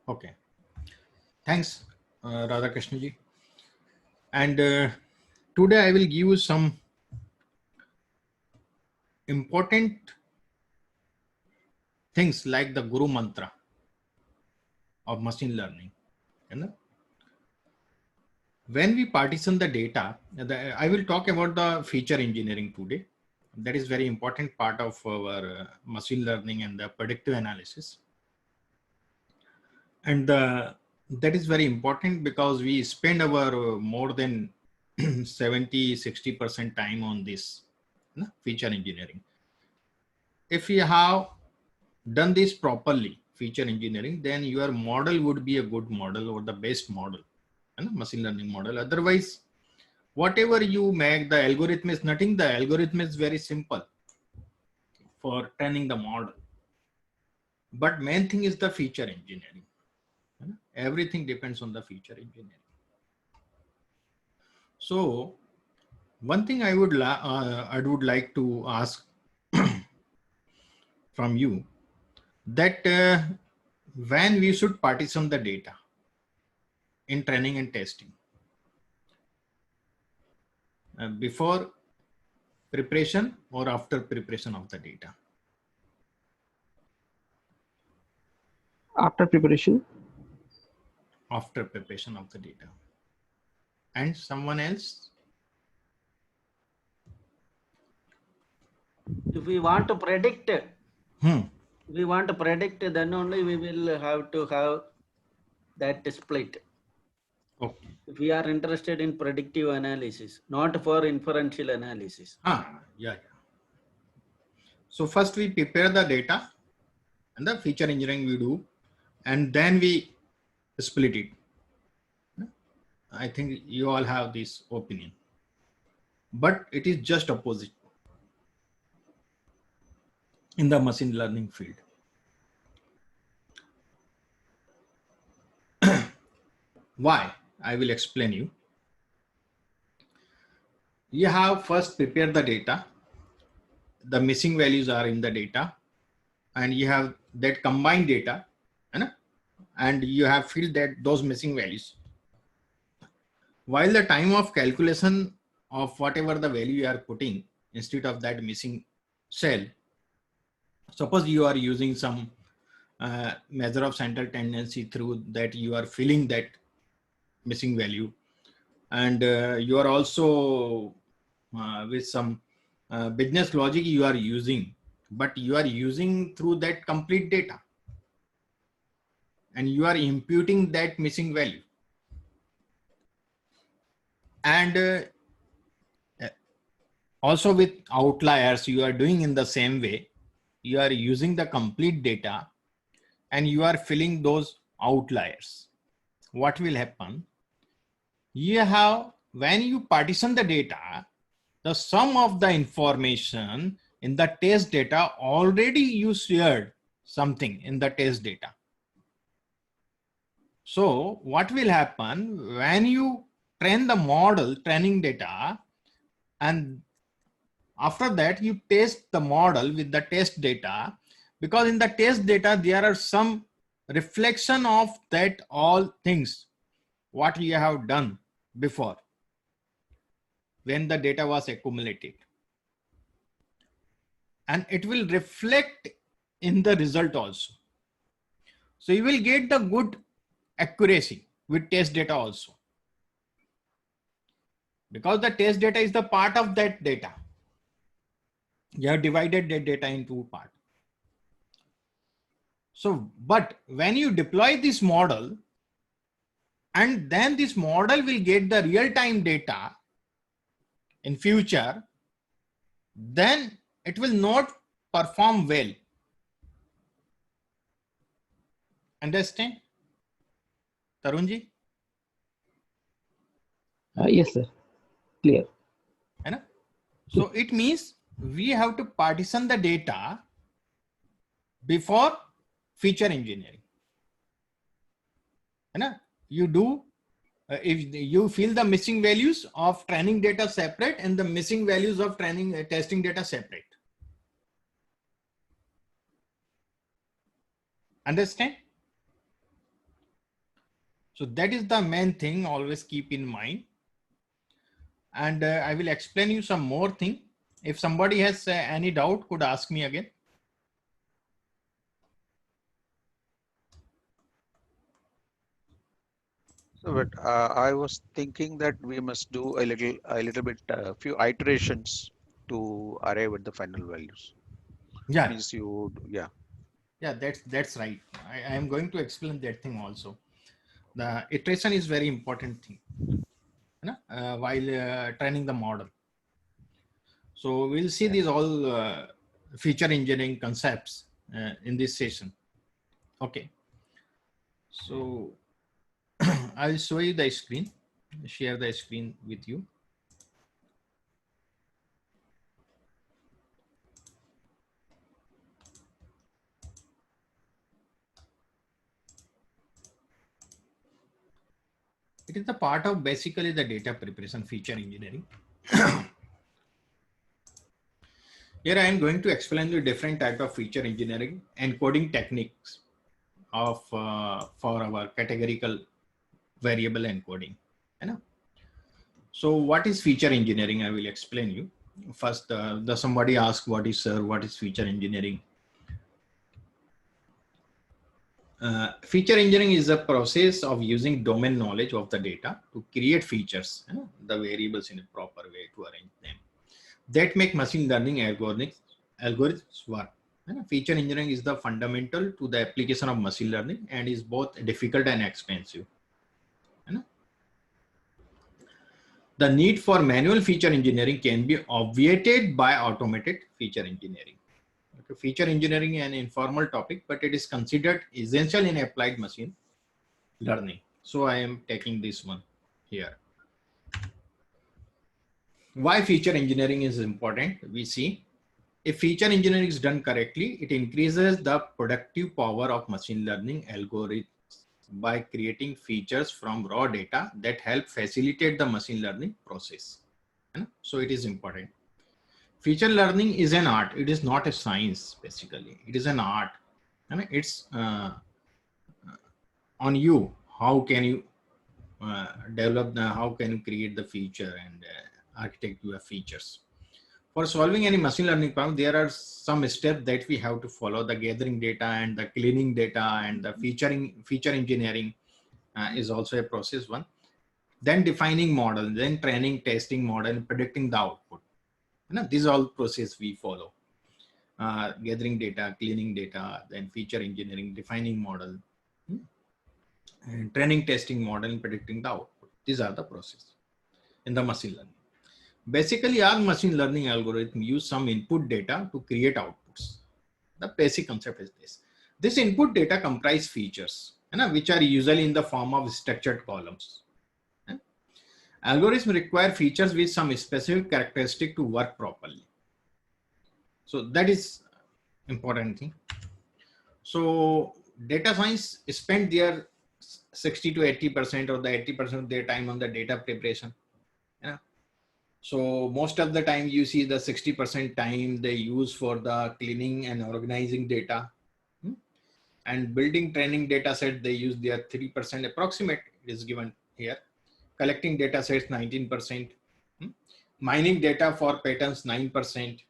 Okay. Thanks, Radhakrishna ji. And today I will give you some important things like the Guru Mantra of machine learning. You know? When we partition the data, I will talk about the feature engineering today. That is very important part of our machine learning and the predictive analysis. And that is very important because we spend our more than 70-60% time on this feature engineering. If you have done this properly, feature engineering, then your model would be a good model or the best model, machine learning model. Otherwise, whatever you make, the algorithm is nothing. The algorithm is very simple for training the model. But main thing is the feature engineering. Everything depends on the feature engineering. So one thing I would like to ask from you that when we should partition the data in training and testing, before preparation or after preparation of the data? After preparation. After preparation of the data. And someone else? If we want to predict, then only we will have to have that split. Okay. If we are interested in predictive analysis, not for inferential analysis. Yeah. So first we prepare the data and the feature engineering we do, and then we split it. I think you all have this opinion, but it is just opposite in the machine learning field. Why? I will explain you. You have first prepared the data. The missing values are in the data, and you have that combined data, and you have filled that those missing values. While the time of calculation of whatever the value you are putting instead of that missing cell, suppose you are using some measure of central tendency through that you are filling that missing value, and you are also with some business logic you are using, but you are using through that complete data and you are imputing that missing value. And also with outliers, you are doing in the same way. You are using the complete data and you are filling those outliers. What will happen? You have, when you partition the data, the sum of the information in the test data, already you shared something in the test data. So what will happen when you train the model, training data, and after that you test the model with the test data, because in the test data there are some reflection of that all things what you have done before when the data was accumulated, and it will reflect in the result also. So you will get the good accuracy with test data also, because the test data is the part of that data. You have divided that data into part. So, but when you deploy this model, and then this model will get the real-time data in future, then it will not perform well. Understand, Tarunji? Yes, sir. Clear. So it means we have to partition the data before feature engineering. You do, if you feel the missing values of training data separate and the missing values of training testing data separate. Understand? So that is the main thing, always keep in mind. And I will explain you some more thing. If somebody has any doubt, could ask me again. So, but I was thinking that we must do a little bit, few iterations to arrive at the final values. Yeah, Means you, yeah. yeah, that's right. I am going to explain that thing also. The iteration is very important thing, while training the model. So we'll see these all feature engineering concepts in this session. Okay. So I will show you the screen, share the screen with you. It is the part of basically the data preparation feature engineering. Here I am going to explain the different type of feature engineering and coding techniques of for our categorical variable encoding. So what is feature engineering? I will explain you. First, somebody asked, what is feature engineering? Feature engineering is a process of using domain knowledge of the data to create features, the variables in a proper way to arrange them, that make machine learning algorithms work. Feature engineering is the fundamental to the application of machine learning and is both difficult and expensive. The need for manual feature engineering can be obviated by automated feature engineering. Okay, feature engineering is an informal topic, but it is considered essential in applied machine learning. So I am taking this one here. Why feature engineering is important? We see if feature engineering is done correctly, it increases the productive power of machine learning algorithms by creating features from raw data that help facilitate the machine learning process. So it is important. Feature learning is an art. It is not a science, basically. It is an art. And it's on you. How can you develop how can you create the feature and architect your features? For solving any machine learning problem, there are some steps that we have to follow. The gathering data and the cleaning data and the feature engineering is also a process one. Then defining model, then training, testing model, and predicting the output. These are all process we follow. Gathering data, cleaning data, then feature engineering, defining model, and training, testing model, and predicting the output. These are the process in the machine learning. Basically, all machine learning algorithms use some input data to create outputs. The basic concept is this. This input data comprise features, which are usually in the form of structured columns. Algorithms require features with some specific characteristic to work properly. So that is important thing. So data science spend their 60 to 80% or the 80% of their time on the data preparation. So most of the time you see the 60% time they use for the cleaning and organizing data, and building training data set. They use their 3% approximate is given here. Collecting data sets 19%, mining data for patterns 9%,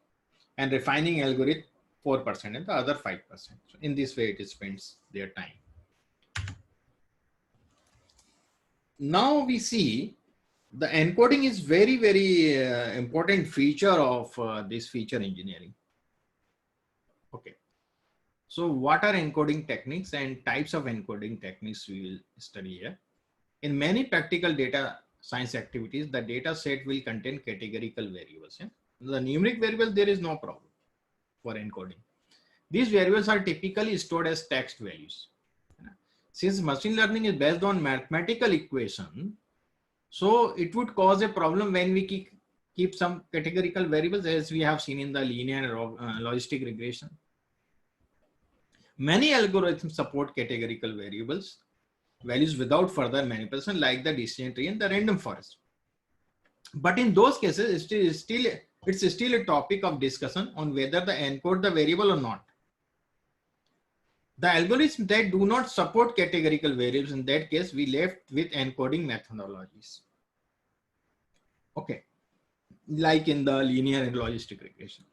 and refining algorithm 4%, and the other 5%. So in this way it spends their time. Now we see the encoding is very, very important feature of this feature engineering. Okay. So what are encoding techniques and types of encoding techniques we will study here. In many practical data science activities, the data set will contain categorical variables. The numeric variable, there is no problem for encoding. These variables are typically stored as text values. Since machine learning is based on mathematical equation, so it would cause a problem when we keep some categorical variables, as we have seen in the linear logistic regression. Many algorithms support categorical values without further manipulation, like the decision tree and the random forest. But in those cases, it's still a topic of discussion on whether to encode the variable or not. The algorithms that do not support categorical variables, in that case, we left with encoding methodologies. Okay, like in the linear and logistic regression.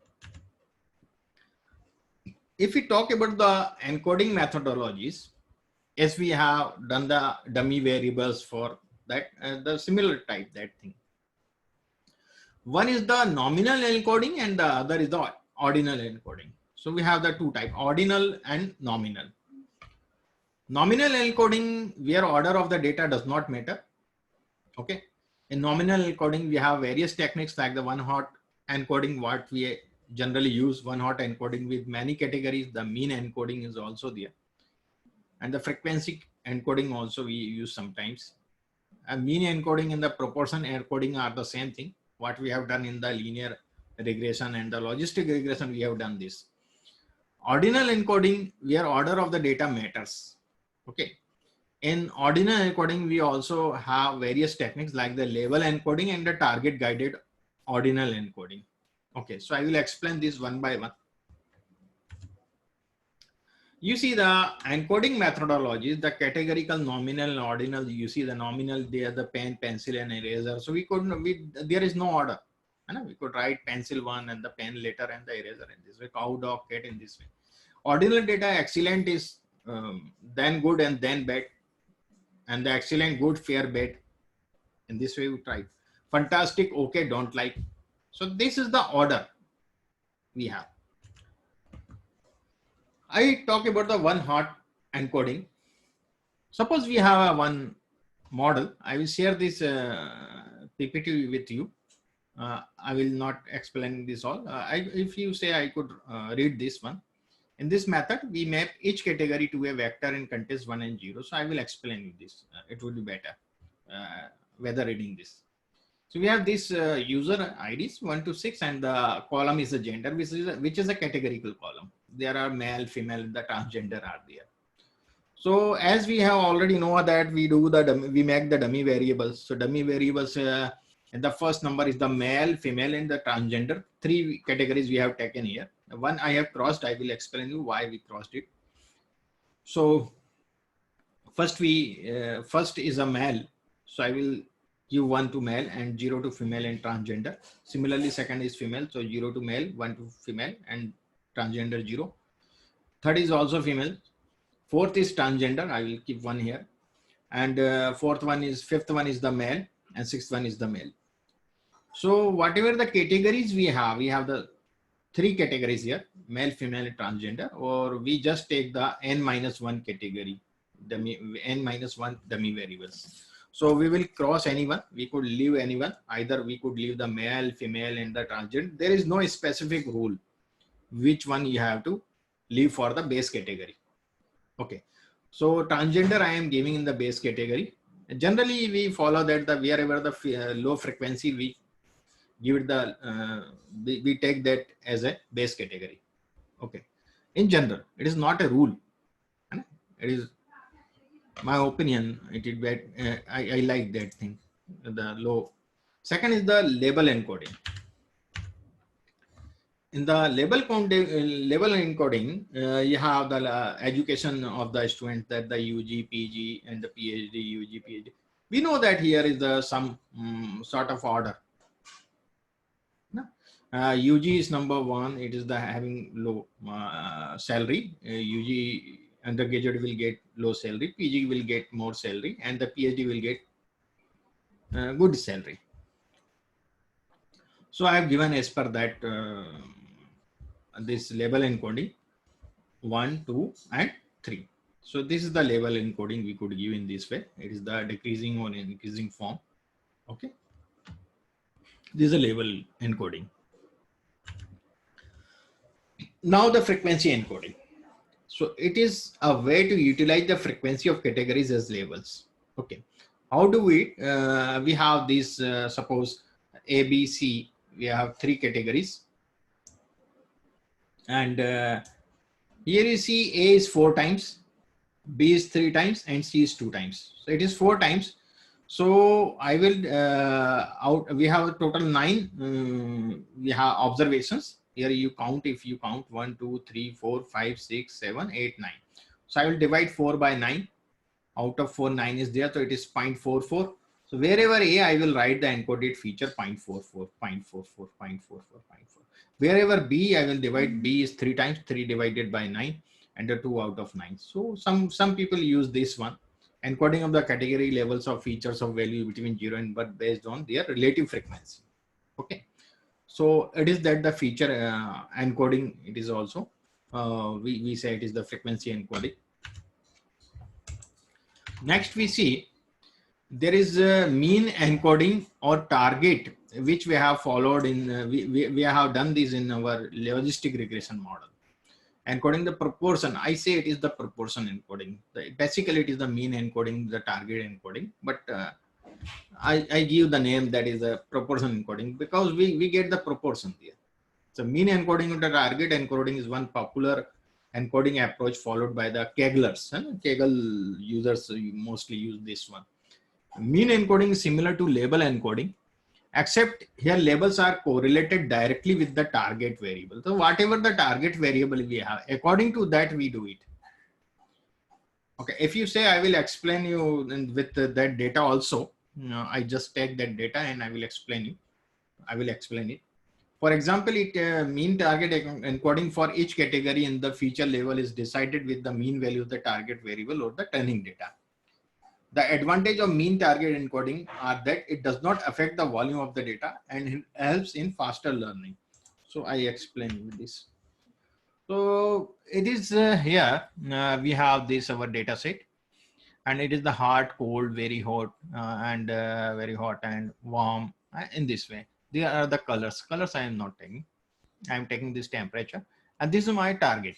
If we talk about the encoding methodologies, as we have done the dummy variables for that, the similar type, that thing. One is the nominal encoding and the other is the ordinal encoding. So we have the two types, ordinal and nominal. Nominal encoding, where order of the data does not matter. Okay. In nominal encoding, we have various techniques like the one-hot encoding, what we generally use, one-hot encoding with many categories. The mean encoding is also there. And the frequency encoding also we use sometimes. And mean encoding and the proportion encoding are the same thing. What we have done in the linear regression and the logistic regression, we have done this. Ordinal encoding, where order of the data matters. Okay. In ordinal encoding, we also have various techniques like the label encoding and the target guided ordinal encoding. Okay, so I will explain this one by one. You see the encoding methodologies, the categorical, nominal, and ordinal. You see the nominal, they are the pen, pencil, and eraser. So we couldn't, there is no order. We could write pencil one and the pen later and the eraser in this way, cow, dog, cat in this way. Ordinal data, excellent is then good and then bad. And the excellent, good, fair, bad. In this way we try. Fantastic, okay, don't like. So this is the order we have. I talk about the one-hot encoding. Suppose we have a one model. I will share this PPT with you. I will not explain this all. If you say I could read this one. In this method, we map each category to a vector and contains 1 and 0. So I will explain you this. It would be better whether reading this. So we have this user IDs 1 to 6, and the column is the gender, which is a categorical column. There are male, female, the transgender are there. So as we have already know that we do we make the dummy variables. So dummy variables, and the first number is the male, female, and the transgender. 3 categories we have taken here. One I have crossed. I will explain you why we crossed it. So first first is a male. So I will give 1 to male and 0 to female and transgender. Similarly, second is female. So 0 to male, 1 to female and transgender 0. Third is also female. Fourth is transgender. I will keep 1 here. And fifth one is the male, and sixth one is the male. So whatever the categories we have the 3 categories here, male, female, and transgender, or we just take the n-1 category, n-1 dummy variables. So we will cross anyone, we could leave anyone, either we could leave the male, female, and the transgender. There is no specific rule which one you have to leave for the base category. Okay, so transgender I am giving in the base category. Generally we follow that the wherever the low frequency, we give it the we take that as a base category. Okay, in general it is not a rule, it is my opinion. It is bad. I like that thing, the low. Second is the label encoding. In the label encoding, you have the education of the student, that the UG, PG, and the PhD, UG, PhD. We know that here is some sort of order. UG is number 1. It is the having low salary. UG undergraduate will get low salary. PG will get more salary, and the PhD will get good salary. So I have given as per that this label encoding 1, 2, and 3. So this is the label encoding we could give in this way. It is the decreasing or increasing form. Okay. This is a label encoding. Now the frequency encoding. So it is a way to utilize the frequency of categories as labels. Okay. How do we have this, suppose A, B, C, we have 3 categories. And here you see A is 4 times, B is 3 times, and C is 2 times. So it is 4 times. So I will we have a total 9 we have observations. Here you count, if you count 1, 2, 3, 4, 5, 6, 7, 8, 9. So I will divide 4 by 9. Out of 4, 9 is there, so it is 0.44. So wherever A, I will write the encoded feature 0.44, 0.44, 0.44, 0.4. Wherever B, I will divide B is 3 times 3 divided by 9 and the 2 out of 9. So some people use this one, encoding of the category levels of features of value between 0 and 1 based on their relative frequency. Okay. So it is that the feature encoding, it is also, we say it is the frequency encoding. Next we see there is a mean encoding or target, which we have followed in, we have done this in our logistic regression model. Encoding the proportion, I say it is the proportion encoding. Basically it is the mean encoding, the target encoding, but I give the name that is a proportion encoding because we get the proportion there. So mean encoding and the target encoding is one popular encoding approach followed by the Kaglers. Kaggle users mostly use this one. Mean encoding is similar to label encoding, except here labels are correlated directly with the target variable. So whatever the target variable we have, according to that we do it. Okay, if you say I will explain you with that data also, I just take that data and I will explain you. I will explain it. For example, it mean target encoding for each category in the feature level is decided with the mean value of the target variable or the training data. The advantage of mean target encoding are that it does not affect the volume of the data and it helps in faster learning. So I explain you this. So it is here we have this our data set, and it is the hot, cold, very hot, and very hot and warm in this way. There are the colors. Colors I am not taking. I am taking this temperature, and this is my target.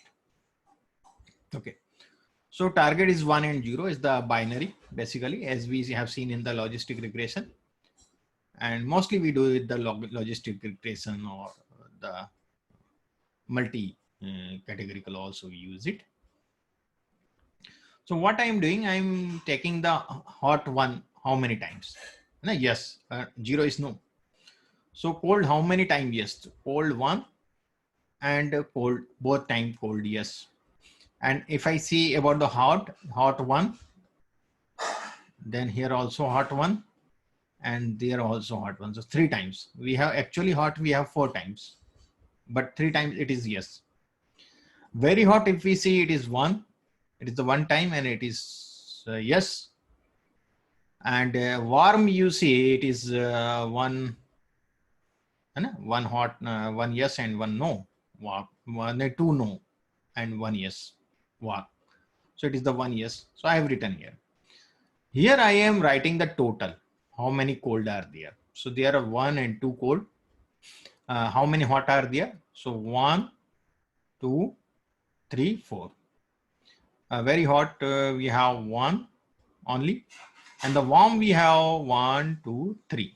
Okay. So target is 1 and 0 is the binary, basically, as we have seen in the logistic regression. And mostly we do it the logistic regression or the multi categorical also we use it. So what I am doing, I am taking the hot one how many times? No, yes, 0 is no. So cold how many times? Yes, cold 1 and cold both time cold, yes. And if I see about the hot 1, then here also hot 1 and there also hot 1. So 3 times. We have actually hot, we have 4 times, but 3 times it is yes. Very hot, if we see it is 1, it is the 1 time and it is yes. And warm, you see it is 1 hot, 1 yes and 1 no. 2 no and 1 yes. Warm. So it is the 1 yes. So I have written here. Here I am writing the total. How many cold are there? So there are 1 and 2 cold. How many hot are there? So 1, 2, 3, 4. Very hot, we have 1 only. And the warm we have 1, 2, 3.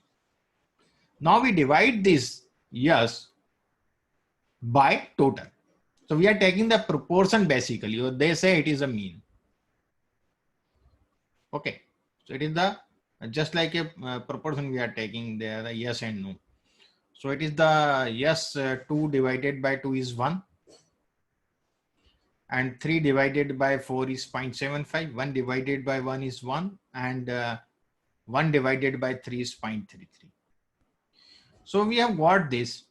Now we divide this yes by total. So we are taking the proportion basically. They say it is a mean. Okay. So it is the just like a proportion we are taking there, the yes and no. So it is the yes 2 divided by 2 is 1. And 3 divided by 4 is 0.75. 1 divided by 1 is 1. And 1 divided by 3 is 0.33. So we have got this.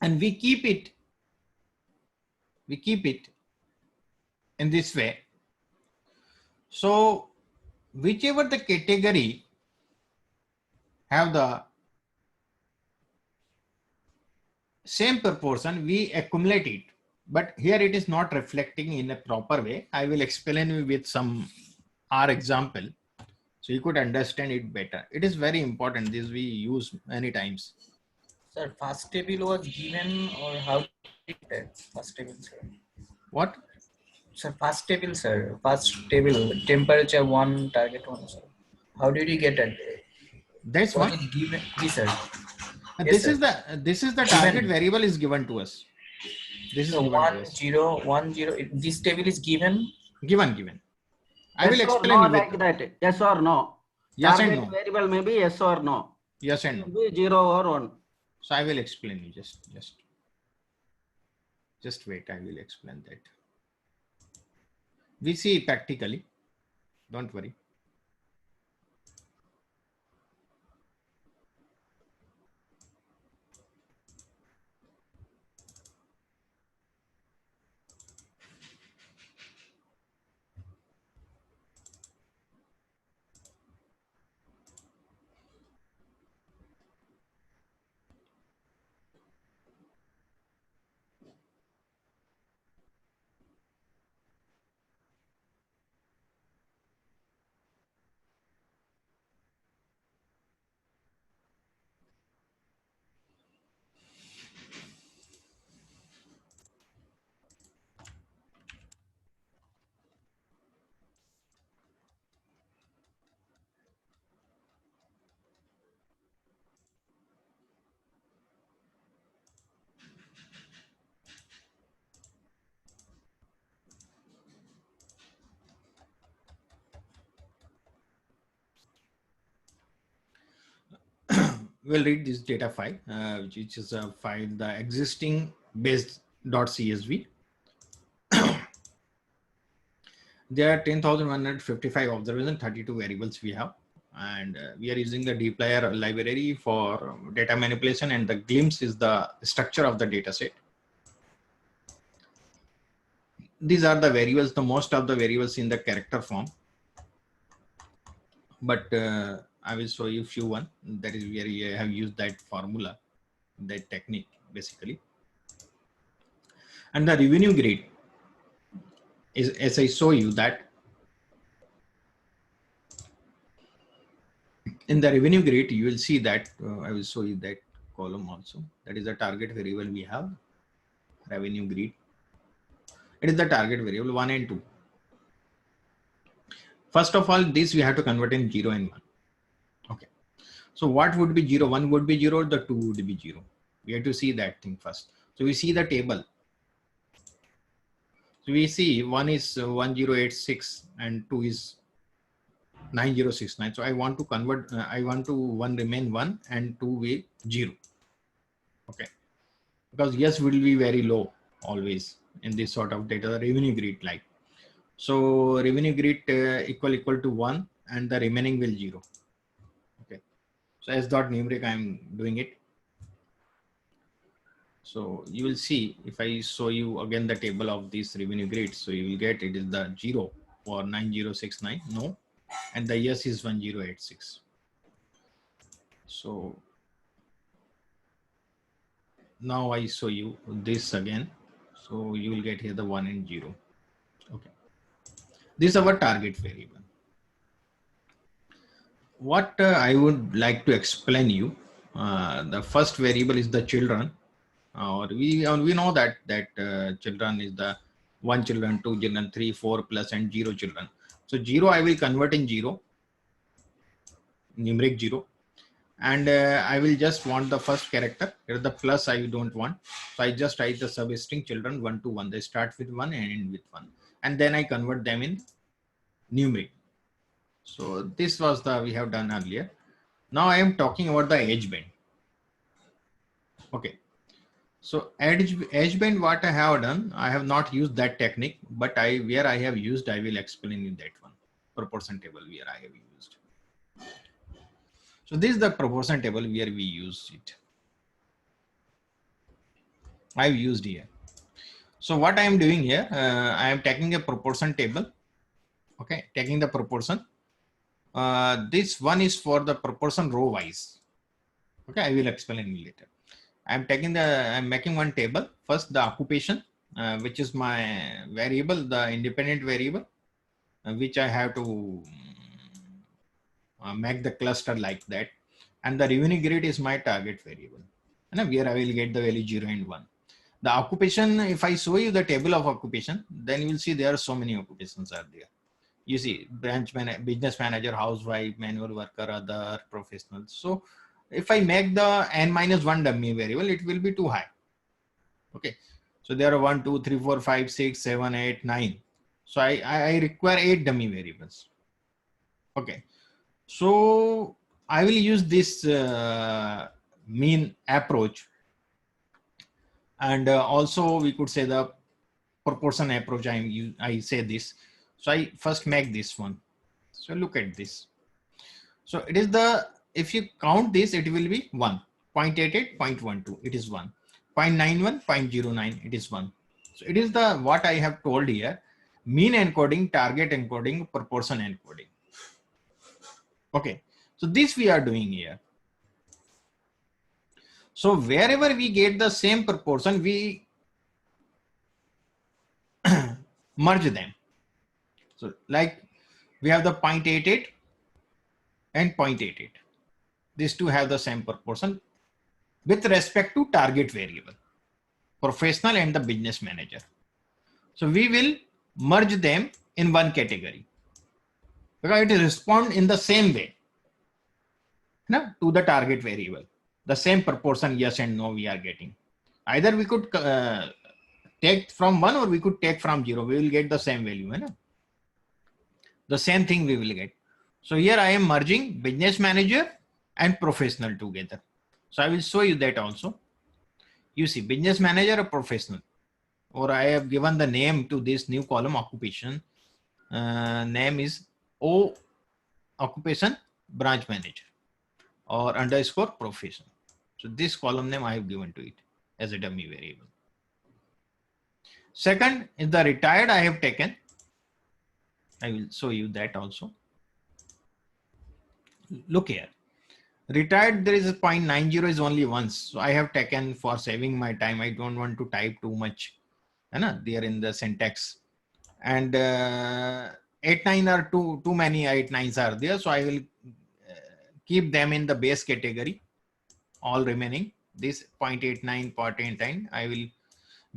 And we keep it in this way. So whichever the category have the same proportion, we accumulate it. But here it is not reflecting in a proper way. I will explain you with some R example, so you could understand it better. It is very important. This we use many times. Sir, first table was given or how did it? First table, sir. What? Sir, first table, sir. First table, temperature 1, target 1, sir. How did you get it? That's Was one. it given? Yes, sir. This Yes, is the Given. target variable is given to us. This is So given to 1, us. 0, 1, 0. This table is given. Given. I will Yes or explain no you like with that. Yes or no. yes and Target no. variable may be yes or no. Yes and no. May be 0 or 1. So I will explain you just wait. I will explain that. We see practically. Don't worry. We'll read this data file, which is a file, the existing base.csv. There are 10,155 observations, 32 variables we have. And we are using the dplyr library for data manipulation, and the glimpse is the structure of the data set. These are the variables, the most of the variables in the character form. But I will show you few one. That is where I have used that formula, that technique basically. And the revenue grid is, as I show you that in the revenue grid, you will see that I will show you that column also. That is the target variable we have, revenue grid. It is the target variable 1 and 2. First of all, this we have to convert in 0 and 1. Okay. So what would be 0? 1 would be 0, the 2 would be 0. We have to see that thing first. So we see the table. So we see 1 is 1086 and 2 is 9069. So I want to convert, I want to 1 remain 1 and 2 be 0. Okay. Because yes will be very low always in this sort of data, the revenue grid like. So revenue grid equal to 1 and the remaining will 0. Okay. So as dot numeric I am doing it. So you will see if I show you again the table of this revenue grid. So you will get it is the 0 for 9069, no, and the yes is 1086. So now I show you this again. So you will get here the 1 and 0. Okay. This is our target variable. What I would like to explain you, the first variable is the children. Or we know that children is the 1 children, 2 children, 3, 4 plus and 0 children. So 0 I will convert in 0, numeric 0, and I will just want the first character. Here the plus I don't want, so I just write the substring children 1 to 1. They start with 1 and end with 1, and then I convert them in numeric. So this was the we have done earlier. Now I am talking about the edge band. Okay. So edge band, what I have done, I have not used that technique, but where I have used, I will explain in that one. Proportion table where I have used. So this is the proportion table where we use it. I've used here. So what I am doing here, I am taking a proportion table. Okay, taking the proportion. This one is for the proportion row wise. Okay, I will explain later. I'm making one table. First, the occupation, which is my variable, the independent variable, which I have to make the cluster like that. And the revenue grid is my target variable, where I will get the value 0 and 1. The occupation, if I show you the table of occupation, then you will see there are so many occupations are there. You see branch manager, business manager, housewife, manual worker, other professionals. So if I make the n-1 dummy variable, it will be too high. Okay. So there are 1, 2, 3, 4, 5, 6, 7, 8, 9. So I require 8 dummy variables. Okay. So I will use this mean approach. And also we could say the proportion approach. I say this. So I first make this one. So look at this. So it is the, if you count this, it will be 1. 0.88, 0.12, it is 1. 0.91, 0.09, it is 1. So it is the, what I have told here, mean encoding, target encoding, proportion encoding. Okay, so this we are doing here. So wherever we get the same proportion, we merge them. So like we have the 0.88 and 0.88. These two have the same proportion with respect to target variable, professional and the business manager. So we will merge them in one category because it responds in the same way to the target variable. The same proportion, yes and no, we are getting. Either we could take from 1 or we could take from 0. We will get the same value. The same thing we will get. So here I am merging business manager and professional together. So I will show you that also. You see business manager or professional, or I have given the name to this new column occupation. Name is O occupation branch manager or underscore profession. So this column name I have given to it as a dummy variable. Second is the retired I have taken. I will show you that also. Look here. Retired, there is a 0.90 is only once. So I have taken for saving my time. I don't want to type too much there in the syntax. And 8-9 are too many 8-9s are there. So I will keep them in the base category. All remaining, this 0.89, 0.89, I will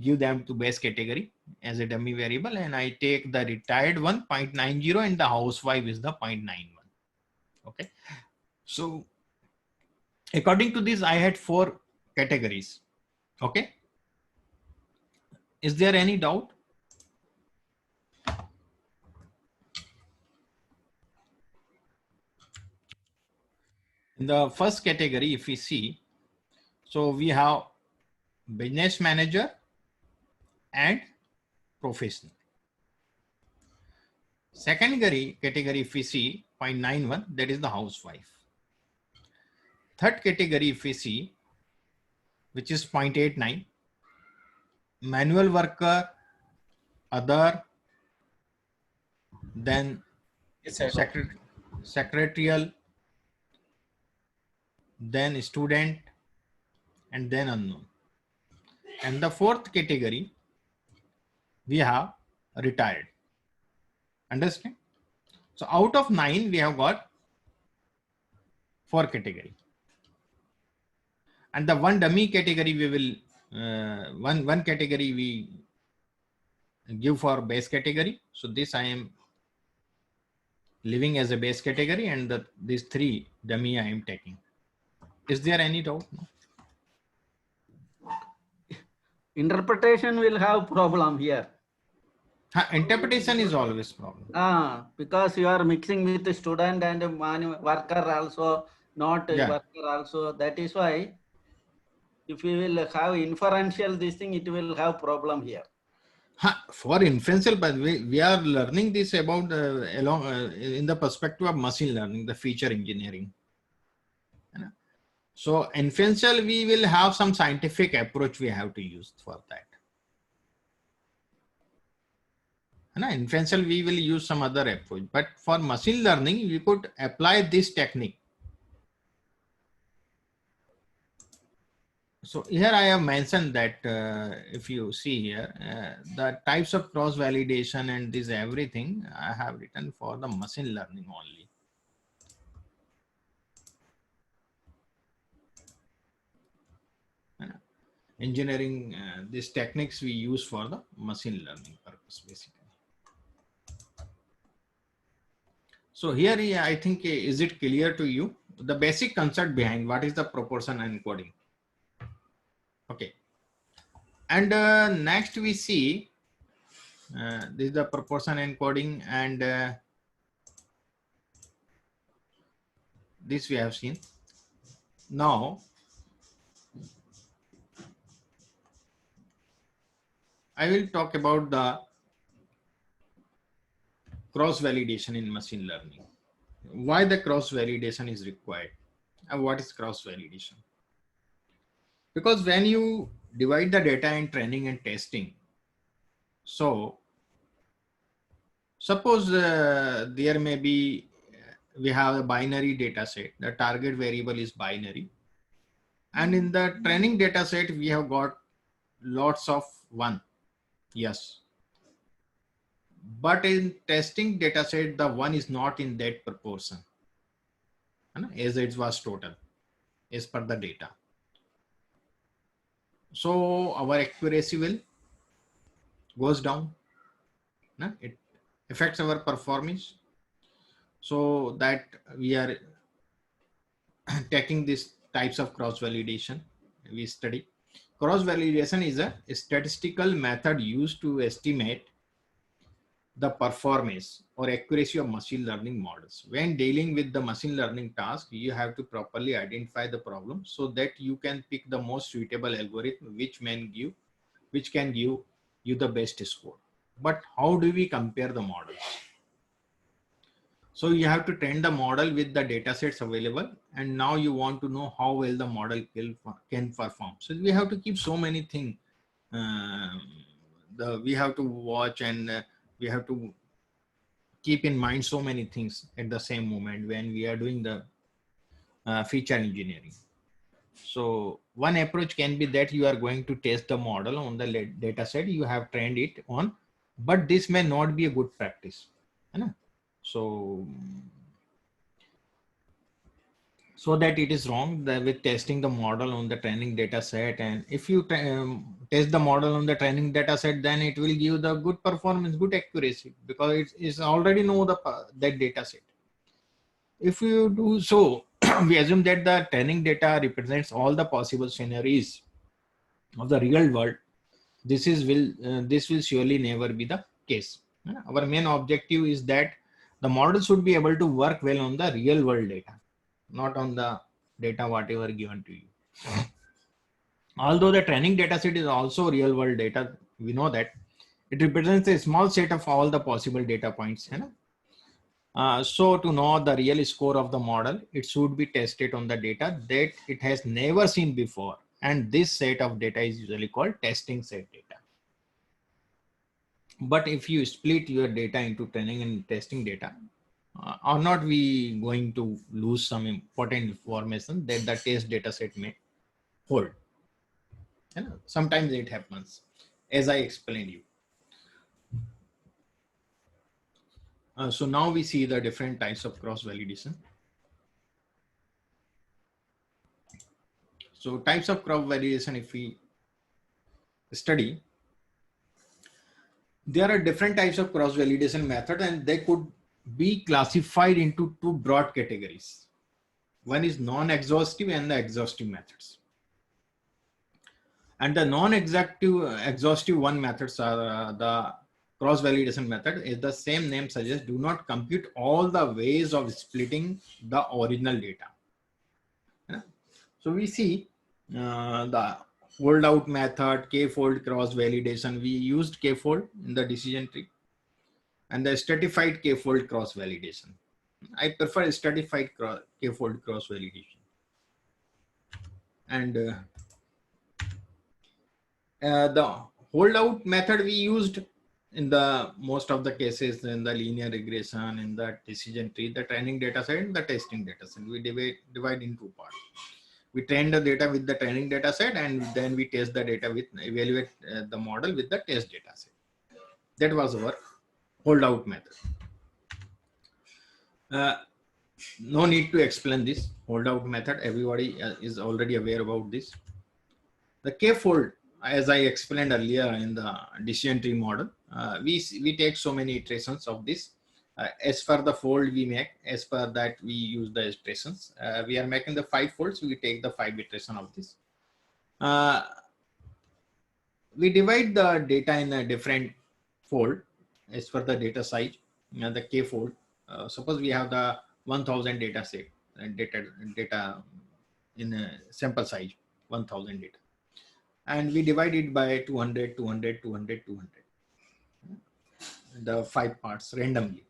give them to base category as a dummy variable. And I take the retired one 0.90 and the housewife is the 0.91. Okay. So according to this, I had 4 categories. Okay. Is there any doubt? In the first category, if we see, so we have business manager and professional. Second category, if we see 0.91, that is the housewife. Third category, if we see, which is 0.89, manual worker, other, then Yes, sir. secretarial, then student, and then unknown. And the fourth category, we have retired. Understand? So out of 9, we have got 4 category. And the one dummy category we will, one category we give for base category. So this I am leaving as a base category, and these 3 dummy I am taking. Is there any doubt? No? Interpretation will have problem here. Interpretation is always problem. Because you are mixing with the student and worker also, not Yeah. worker also. That is why if we will have inferential this thing, it will have problem here. For inferential, but we are learning this about in the perspective of machine learning, the feature engineering. So inferential, we will have some scientific approach we have to use for that. Inferential, we will use some other approach, but for machine learning, we could apply this technique. So here I have mentioned that if you see here, the types of cross validation and this everything I have written for the machine learning only. Engineering, these techniques we use for the machine learning purpose basically. So here I think, is it clear to you the basic concept behind what is the proportion encoding? Okay. And next we see this is the proportion encoding, and this we have seen. Now I will talk about the cross validation in machine learning. Why the cross validation is required? And what is cross validation? Because when you divide the data in training and testing, so suppose there may be, we have a binary data set, the target variable is binary. And in the training data set, we have got lots of 1, yes. But in testing data set, the 1 is not in that proportion as it was total as per the data. So our accuracy will goes down. It affects our performance. So that we are taking these types of cross validation we study. Cross validation is a statistical method used to estimate the performance or accuracy of machine learning models. When dealing with the machine learning task, you have to properly identify the problem so that you can pick the most suitable algorithm which can give you the best score. But how do we compare the models? So you have to train the model with the data sets available, and now you want to know how well the model can perform. So we have to keep so many things. We have to watch, and we have to keep in mind so many things at the same moment when we are doing the feature engineering. So one approach can be that you are going to test the model on the data set you have trained it on, but this may not be a good practice. So that it is wrong that with testing the model on the training data set, and if you test the model on the training data set, then it will give the good performance, good accuracy, because it is already know that data set. If you do so, we assume that the training data represents all the possible scenarios of the real world. This will surely never be the case. Our main objective is that the model should be able to work well on the real world data, not on the data whatever given to you. Although the training data set is also real world data, we know that it represents a small set of all the possible data points. So to know the real score of the model, it should be tested on the data that it has never seen before. And this set of data is usually called testing set data. But if you split your data into training and testing data, are not we going to lose some important information that the test data set may hold? Sometimes it happens, as I explained you. So now we see the different types of cross validation. So types of cross validation, if we study, there are different types of cross validation method, and they could be classified into 2 broad categories. One is non-exhaustive and the exhaustive methods. And the non-exhaustive one methods are the cross validation method, as the same name suggests, do not compute all the ways of splitting the original data. So we see the fold-out method, k-fold cross validation. We used k-fold in the decision tree, and the stratified k-fold cross validation. I prefer stratified k-fold cross validation. And the hold-out method we used in the most of the cases in the linear regression, in the decision tree, the training data set and the testing data set. We divide in 2 parts. We train the data with the training data set, and then we test the data with evaluate the model with the test data set. That was our hold-out method. No need to explain this hold-out method. Everybody is already aware about this. The k-fold, as I explained earlier in the decision tree model, we take so many iterations of this. As per the fold we make, as per that we use the iterations. We are making the 5 folds, we take the 5 iteration of this. We divide the data in a different fold as per the data size, the k fold. Suppose we have the 1000 data set, data in a sample size, 1000 data. And we divide it by 200, 200, 200, 200. The 5 parts randomly.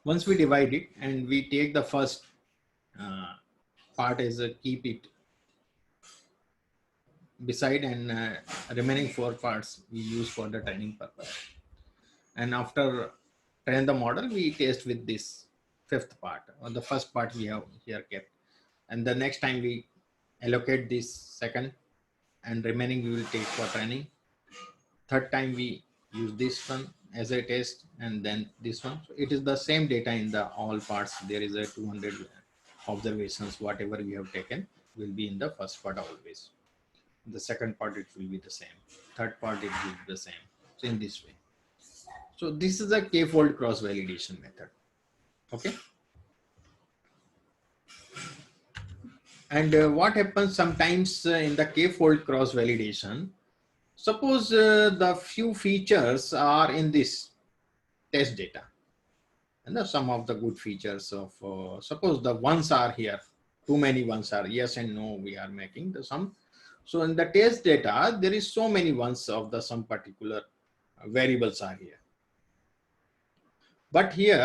Once we divide it and we take the first part as a keep it beside, and remaining 4 parts we use for the training purpose. And after train the model, we test with this 5th part, or the first part we have here kept. And the next time we allocate this second, and remaining we will take for training. Third time we use this one as a test, and then this one. So it is the same data in the all parts. There is a 200 observations, whatever we have taken will be in the first part always. The second part it will be the same. Third part it will be the same. So in this way. So this is a k-fold cross validation method. Okay. And what happens sometimes in the k-fold cross validation, suppose the few features are in this test data, and some of the good features of, suppose the ones are here, too many ones are, yes and no, we are making the sum. So in the test data, there is so many ones of the some particular variables are here. But here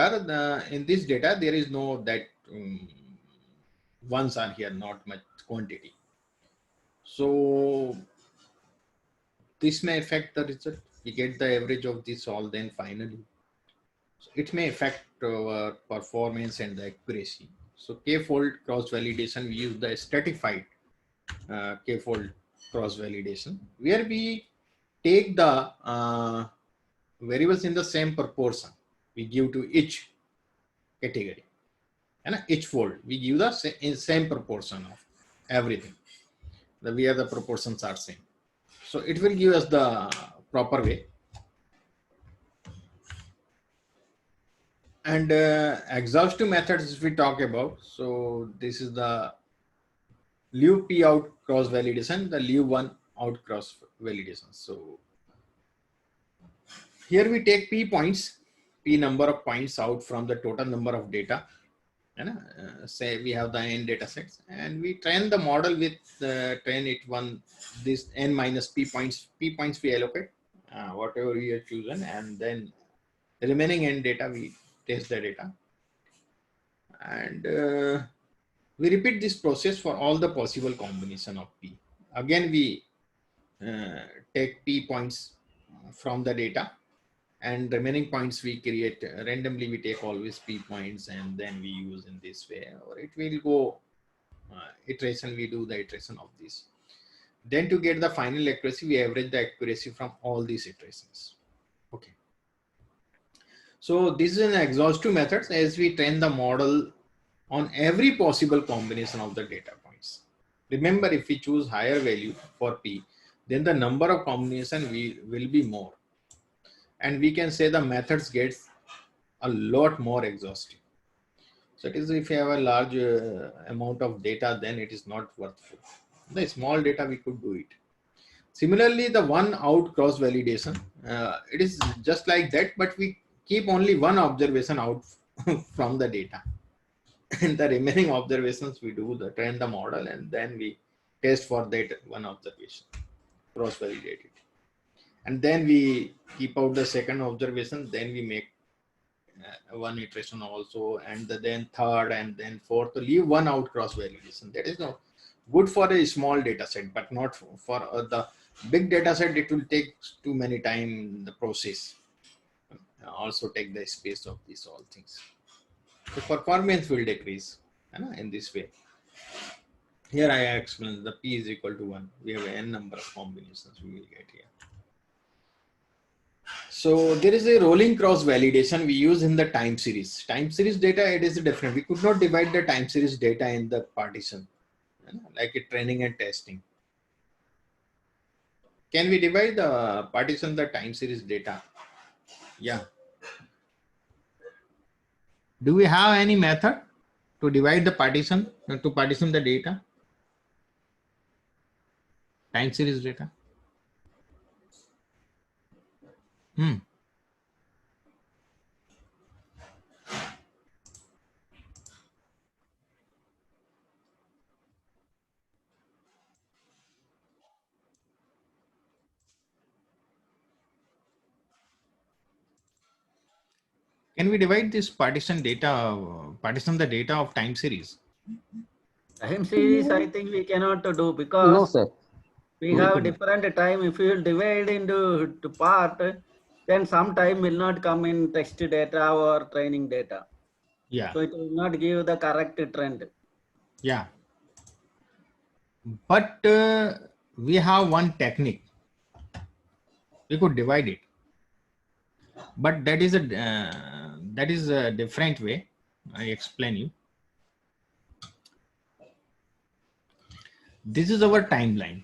in this data, there is no that ones are here, not much quantity. So this may affect the result. We get the average of this all, then finally so it may affect our performance and the accuracy. So k-fold cross validation, we use the stratified k-fold cross validation, where we take the variables in the same proportion we give to each category, and each fold we give the same proportion of everything. Where the proportions are same, so it will give us the proper way. And exhaustive methods if we talk about, so this is the leave p out cross validation, the leave one out cross validation. So here we take p points, p number of points out from the total number of data, and say we have the n data sets, and we train the model with train it one this n minus p points we allocate whatever we have chosen, and then the remaining n data we test the data, and we repeat this process for all the possible combination of p. Again we take p points from the data, and remaining points we create randomly. We take always p points, and then we use in this way, or it will go iteration. We do the iteration of this. Then to get the final accuracy, we average the accuracy from all these iterations. Okay. So this is an exhaustive method as we train the model on every possible combination of the data points. Remember, if we choose higher value for p, then the number of combination will be more. And we can say the methods gets a lot more exhaustive. So it is if you have a large amount of data, then it is not worthwhile. The small data we could do it. Similarly, the one out cross validation, it is just like that, but we keep only one observation out from the data. And the remaining observations we do the train the model, and then we test for that one observation, cross validate it. And then we keep out the second observation, then we make one iteration also, and then third, and then fourth, to leave one out cross validation. That is no good for a small data set, but not for the big data set. It will take too many time the process. Also take the space of these all things. So performance will decrease in this way. Here I explain the p is equal to 1. We have n number of combinations we will get here. So there is a rolling cross validation we use in the time series. Time series data, it is different. We could not divide the time series data in the partition, like a training and testing. Can we divide the partition the time series data? Yeah. Do we have any method to divide the partition, to partition the data? Time series data? Can we divide this partition the data of time series? Time series, I think we cannot do No, because sir. we No, have could not. different time. If you will divide into to part, then some time will not come in text data or training data. Yeah, So it will not give the correct trend. yeah. But we have one technique. We could divide it, but that is a different way. I explain you. This is our timeline.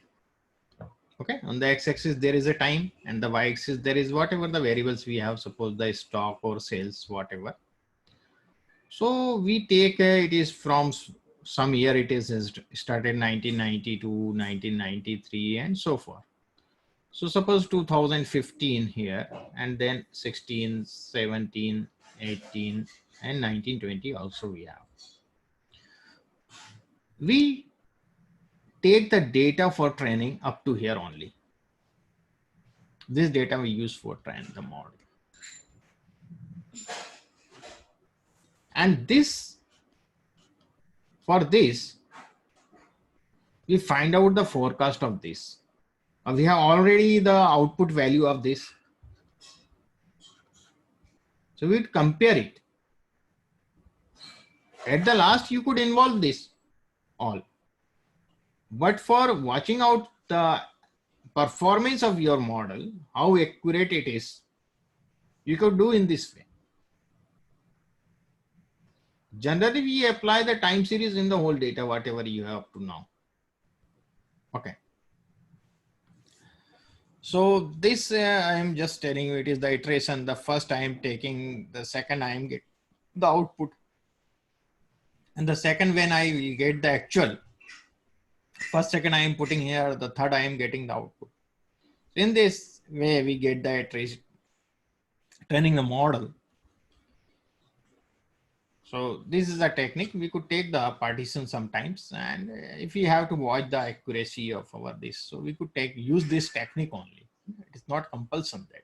Okay, on the x-axis there is a time, and the y-axis there is whatever the variables we have. Suppose the stock or sales, whatever. So we take it is from some year. It is started 1992, 1993, and so forth. So suppose 2015 here, and then 16, 17, 18, and 1920 also we have. We take the data for training up to here only. This data we use for train the model. And for this, we find out the forecast of this. We have already the output value of this. So we compare it. At the last, you could involve this all. But for watching out the performance of your model, how accurate it is, you could do in this way. Generally, we apply the time series in the whole data, whatever you have up to now. Okay. So this I am just telling you, it is the iteration. The first I am taking, the second I am getting the output, and the second when I will get the actual. First, second I am putting here, the third I am getting the output. In this way, we get the iteration, training the model. So this is a technique. We could take the partition sometimes, and if we have to watch the accuracy of our this, so we could use this technique only. It is not compulsion that.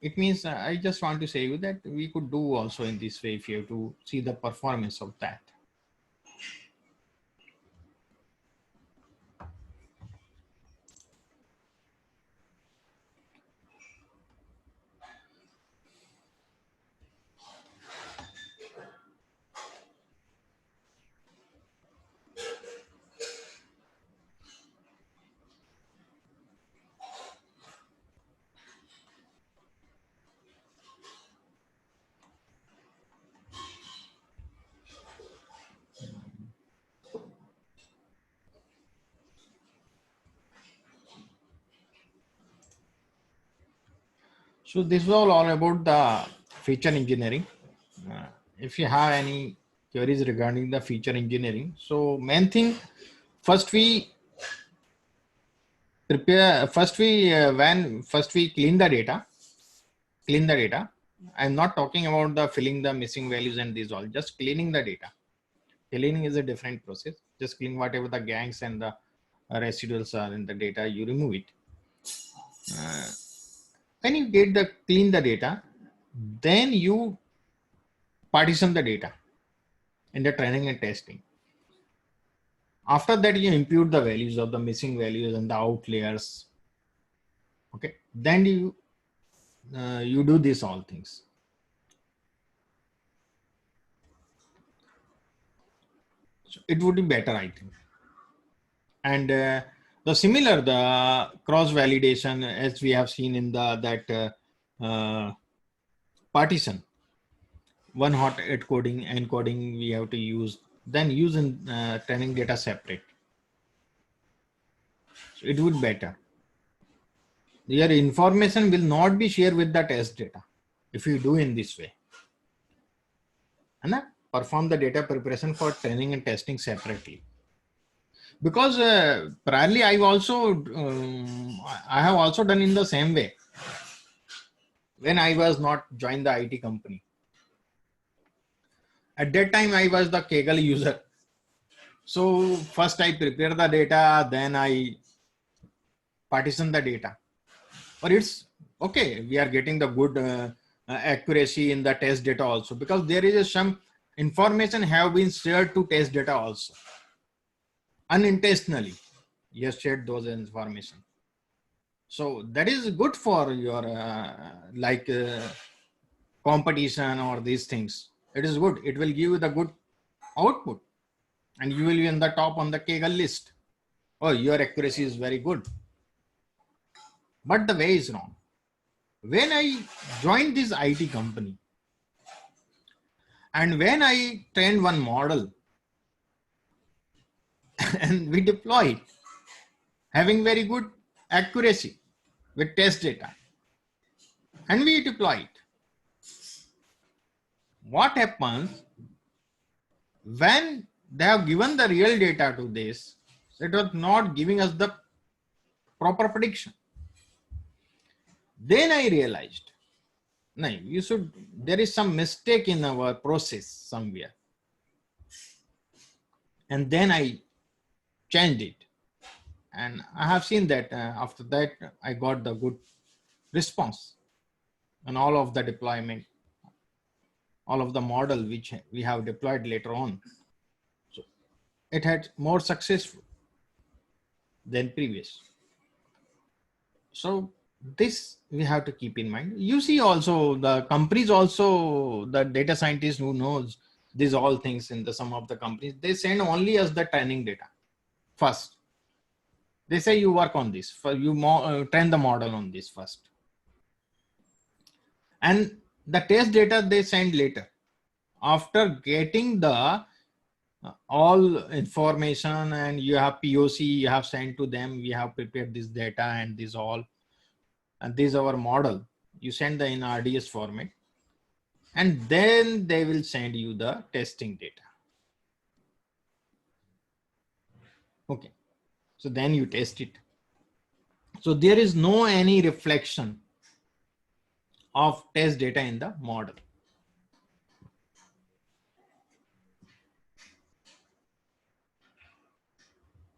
It means I just want to say you that we could do also in this way if you have to see the performance of that. So this was all about the feature engineering. If you have any queries regarding the feature engineering, so main thing, first we prepare, first we clean the data. I'm not talking about the filling the missing values and these all, just cleaning the data. Cleaning is a different process. Just clean whatever the gangs and the residuals are in the data, you remove it. When you clean the data, then you partition the data in the training and testing. After that, you impute the values of the missing values and the outliers. Okay, then you do these all things. So it would be better, I think. And the cross validation, as we have seen in that partition, one hot encoding we have to use, then use in training data separate. So it would be better. Your information will not be shared with the test data if you do in this way. And perform the data preparation for training and testing separately. Because priorly I have also done in the same way when I was not joined the IT company. At that time, I was the Kaggle user. So first I prepare the data, then I partition the data. But it's okay. We are getting the good accuracy in the test data also, because there is some information have been shared to test data also. Unintentionally, you have shared those information. So that is good for your competition or these things. It is good. It will give you the good output and you will be on the top on the Kaggle list. Oh, your accuracy is very good. But the way is wrong. When I joined this IT company and when I trained one model and we deployed having very good accuracy with test data and we deploy it. What happens when they have given the real data to this, it was not giving us the proper prediction. Then I realized, no, there is some mistake in our process somewhere. And then I changed it. And I have seen that after that, I got the good response and all of the deployment, all of the model which we have deployed later on. So it had more successful than previous. So this we have to keep in mind. You see also the companies also, the data scientists who knows these all things in some of the companies, they send only us the training data first. They say you work on this, you train the model on this first. And the test data they send later. After getting the all information and you have POC, you have sent to them, we have prepared this data and this all, and this is our model. You send the in RDS format and then they will send you the testing data. Okay. So then you test it. So there is no any reflection of test data in the model.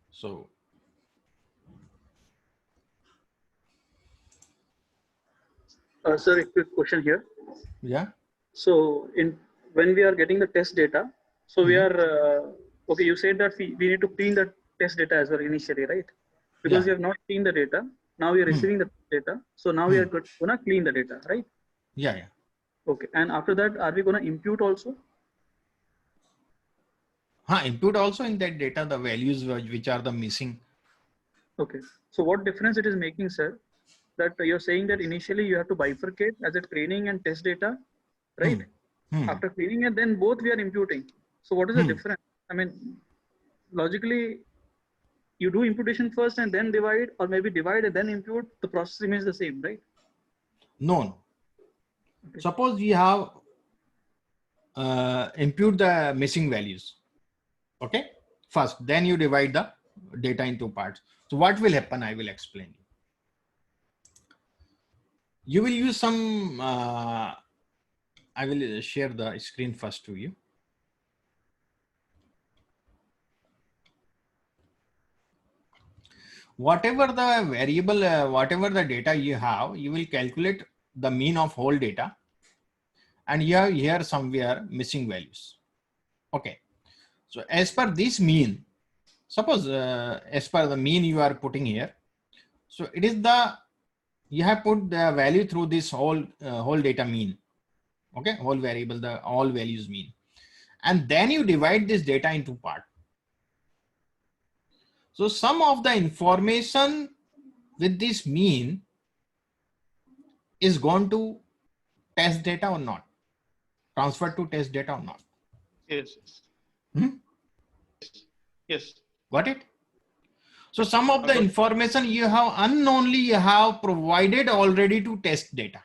So sir, a quick question here. yeah. So when we are getting the test data, so we are okay. You said that we need to clean the test data as well initially, right? Because we have not cleaned the data. Now we are receiving the data. So now we are gonna clean the data, right? Yeah, yeah. Okay. And after that, are we gonna impute also? Input also in that data the values which are the missing. Okay. So what difference it is making, sir? That you're saying that initially you have to bifurcate as a training and test data, right? After cleaning it, then both we are imputing. So what is the difference? I mean, logically, you do imputation first and then divide, or maybe divide and then impute. The process remains the same, right? No. Okay. Suppose we have impute the missing values. Okay. First, then you divide the data into parts. So what will happen? I will explain you. You will use some, I will share the screen first to you. Whatever the variable, whatever the data you have, you will calculate the mean of whole data. And you have here somewhere missing values. Okay. So as per this mean, suppose as per the mean you are putting here. So it is you have put the value through this whole data mean. Okay. Whole variable, the all values mean. And then you divide this data into part. So some of the information with this mean is going to test data or not, transferred to test data or not. Yes. Yes. Got it? So some of the information you have unknownly you have provided already to test data,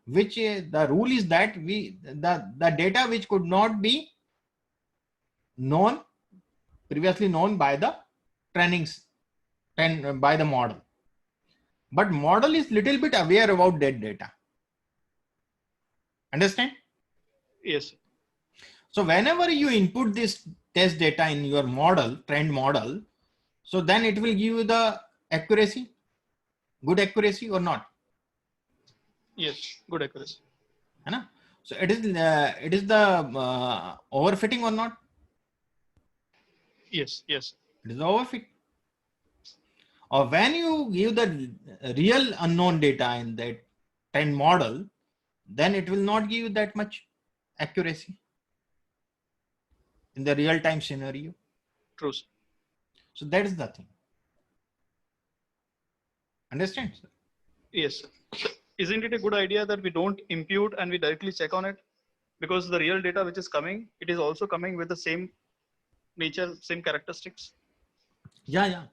which the rule is that the data which could not be known, previously known by the by the model, but model is little bit aware about that data. Understand? Yes. So whenever you input this test data in your model, trend model, so then it will give you the accuracy, good accuracy or not? Yes. Good accuracy. है ना? So it is the overfitting or not? Yes. Yes. It is the overfit. Or when you give the real unknown data in that 10 model, then it will not give you that much accuracy in the real time scenario. True, sir. So that is the thing. Understand, sir? Yes. Sir. So isn't it a good idea that we don't impute and we directly check on it? Because the real data which is coming, it is also coming with the same nature, same characteristics. Yeah.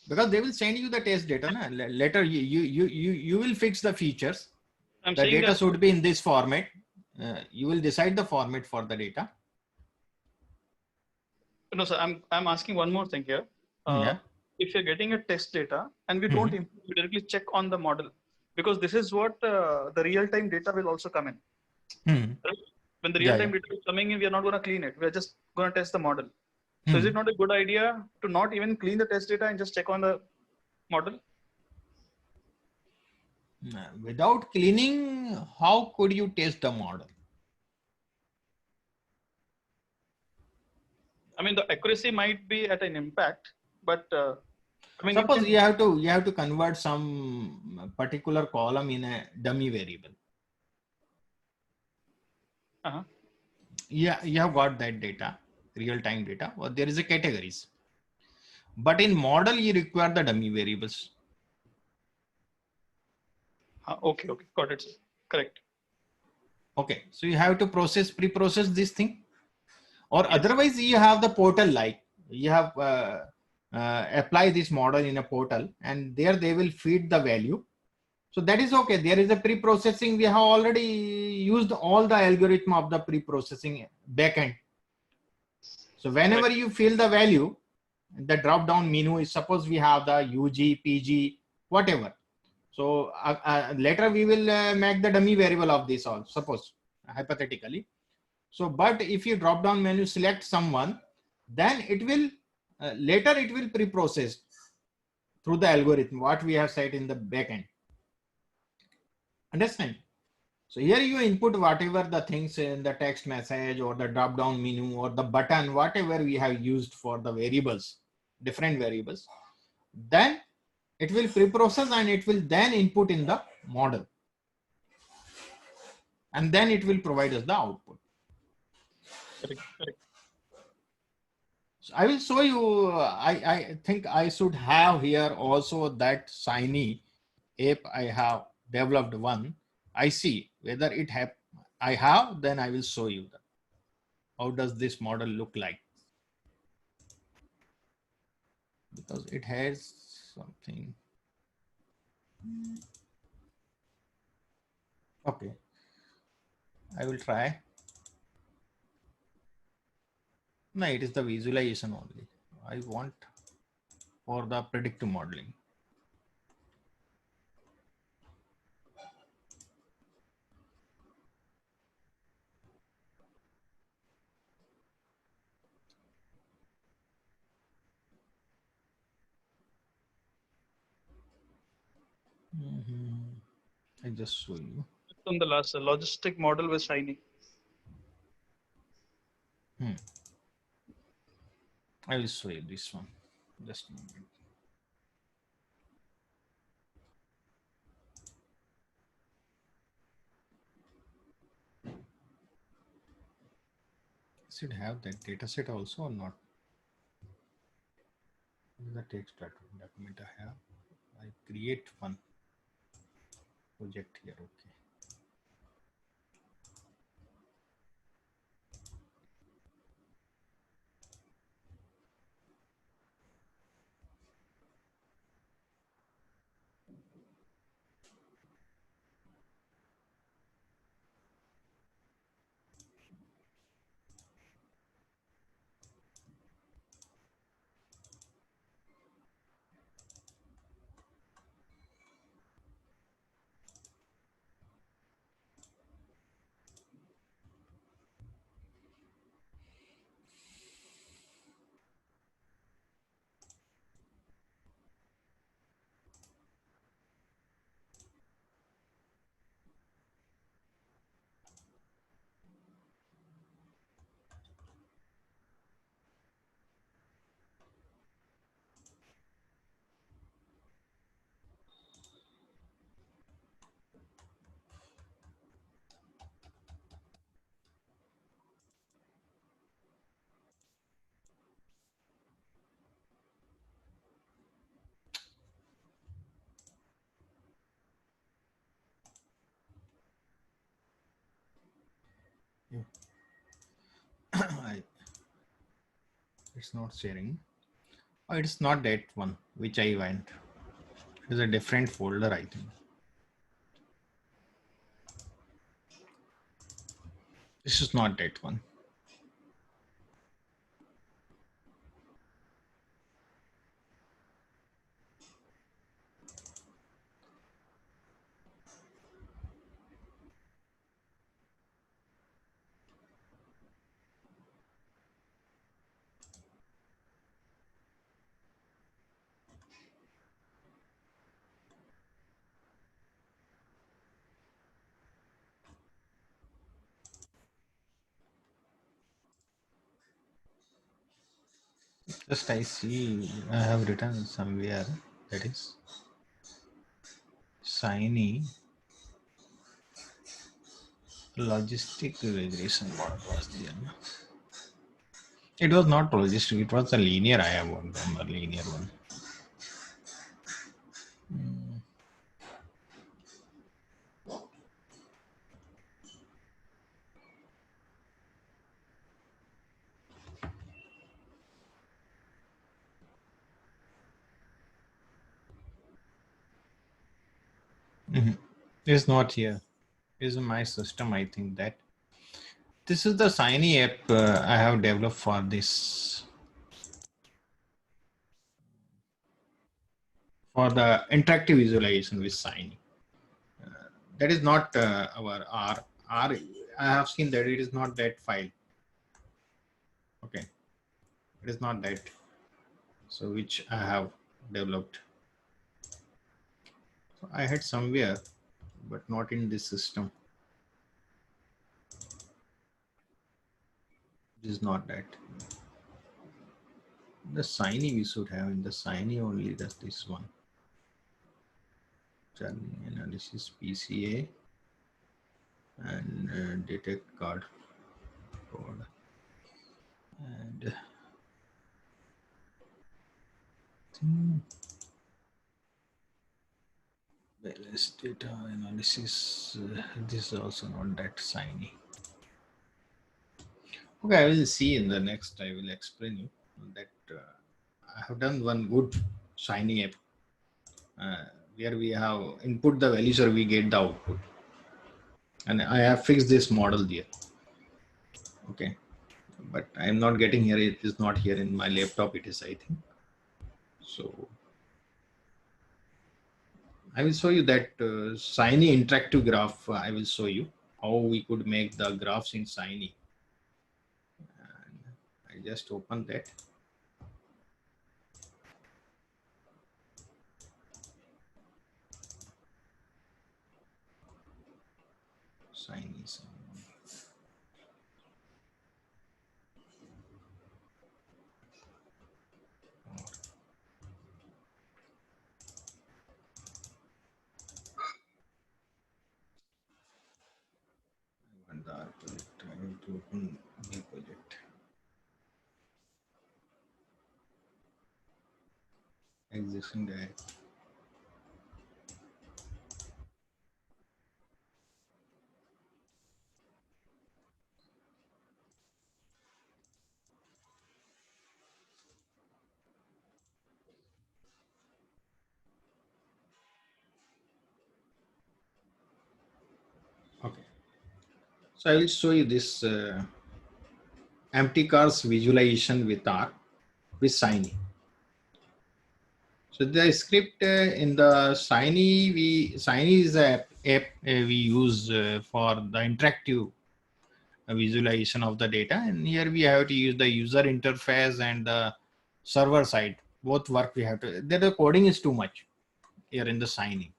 Because they will send you the test data. Na? Later, you will fix the features. I'm The saying data that. should be in this format. You will decide the format for the data. No, sir. I'm asking one more thing here. Yeah. If you're getting a test data and we Mhm. don't impute, we directly check on the model, because this is what the real-time data will also come in. Hmm. Right? When the Yeah, real-time data is coming in, we are not going to clean it. We are just going to test the model. So is Hmm. it not a good idea to not even clean the test data and just check on the model? Without cleaning, how could you test the model? I mean, the accuracy might be at an impact, but I mean, Suppose you have to convert some particular column in a dummy variable. Uh-huh. Yeah, you have got that data, real time data, or there is a categories. But in model, you require the dummy variables. Okay, got it, sir. Correct. Okay, so you have to pre-process this thing, or Yes. otherwise you have the portal, like you have apply this model in a portal, and there they will feed the value. So that is okay. There is a pre-processing. We have already used all the algorithm of the pre-processing backend. So whenever Correct. you fill the value, the drop down menu is, suppose we have the UG, PG, whatever. So later we will make the dummy variable of this all, suppose hypothetically. So, but if you drop down menu, select someone, then it will later it will pre-process through the algorithm what we have set in the backend. Understand? So here you input whatever the things in the text message or the drop down menu or the button, whatever we have used for the variables, different variables. Then it will pre-process and it will then input in the model. And then it will provide us the output. Correct. So I will show you, I think I should have here also that Shiny app I have developed one. I see whether it have, I have, then I will show you that. How does this model look like? Because it has something. Okay, I will try. No, it is the visualization only. I want for the predictive modeling. I just show you. On the last logistic model with Shiny. I will show you this one. Just a moment. Should have that data set also or not? The text document I have. I create one project here. Okay. It's not sharing. Oh, it's not that one which I went. It's a different folder, I think. This is not that one. Just I see I have written somewhere that is Shiny logistic regression model was there. It was not logistic, it was a linear. I have one, a linear one. It's not here. It's in my system. I think that this is the Shiny app I have developed for this, for the interactive visualization with Shiny. That is not our R. I have seen that it is not that file. Okay, it is not that. So which I have developed. So I had somewhere, but not in this system. It is not that. The Shiny we should have in the Shiny only. That's this one. Journey analysis PCA and detect card code and balance data analysis. This is also not that Shiny. Okay, I will see in the next. I will explain you that I have done one good Shiny app where we have input the values or we get the output, and I have fixed this model there. Okay, but I am not getting here. It is not here in my laptop. It is, I think. So I will show you that Shiny interactive graph. I will show you how we could make the graphs in Shiny. And I just open that. Shiny. Trying to open the project. Existing direct. Okay. So I will show you this empty cars visualization with R with Shiny. So the script in the Shiny, Shiny is a app we use for the interactive visualization of the data, and here we have to use the user interface and the server side. Both work we have to. The coding is too much here in the Shiny.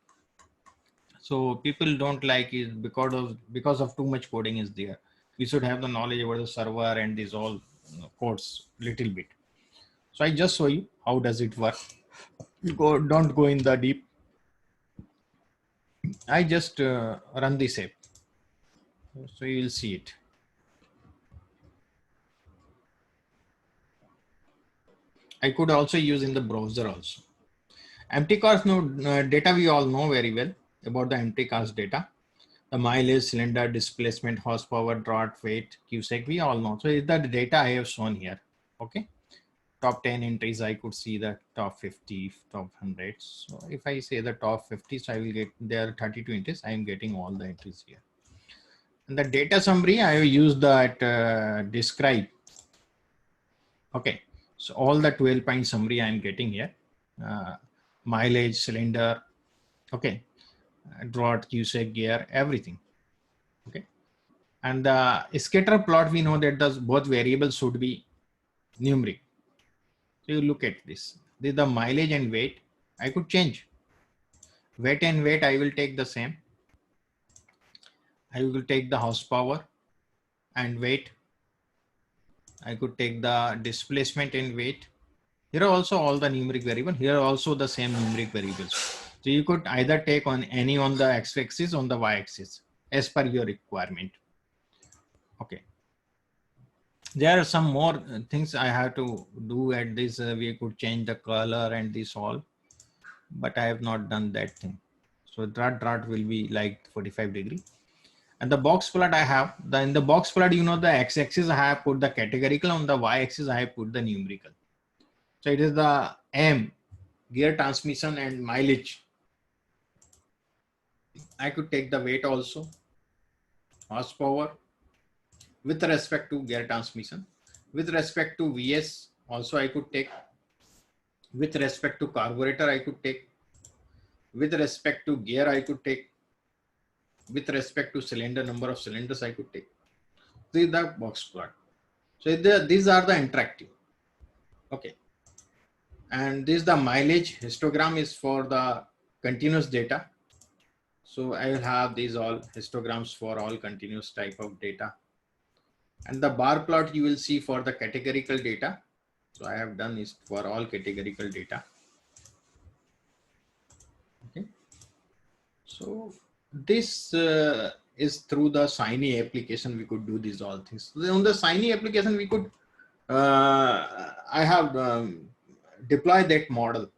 So people don't like it because of too much coding is there. We should have the knowledge about the server and these all codes little bit. So I just show you how does it work. Don't go in the deep. I just run this app. So you will see it. I could also use in the browser also. Empty cars data we all know very well about the empty cars data. The mileage, cylinder, displacement, horsepower, draft, weight, Cusack, we all know. So it's the data I have shown here. Okay. Top 10 entries, I could see the top 50, top 100. So if I say the top 50, so I will get, there are 32 entries. I am getting all the entries here. And the data summary, I have used that describe. Okay. So all the 12-point summary I am getting here. Mileage, cylinder, okay. Draft, Cusack, gear, everything. Okay. And the scatter plot, we know that the both variables should be numeric. So you look at this. This is the mileage and weight. I could change. Weight and weight, I will take the same. I will take the horsepower and weight. I could take the displacement and weight. Here are also all the numeric variables. Here are also the same numeric variables. So you could either take on any on the x-axis, on the y-axis, as per your requirement. Okay. There are some more things I have to do at this. We could change the color and this all, but I have not done that thing. So dot will be like 45 degree. And the box plot I have, in the box plot, you know, the x-axis I have put the categorical, on the y-axis I have put the numerical. So it is the M, gear transmission and mileage. I could take the weight also, horsepower, with respect to gear transmission. With respect to VS, also I could take. With respect to carburetor, I could take. With respect to gear, I could take. With respect to cylinder, number of cylinders I could take. This is the box plot. So these are the interactive. Okay. And this is the mileage histogram is for the continuous data. So I will have these all histograms for all continuous type of data. And the bar plot you will see for the categorical data. So I have done is for all categorical data. Okay. So this is through the Shiny application, we could do these all things. So on the Shiny application, we could, I have deployed that model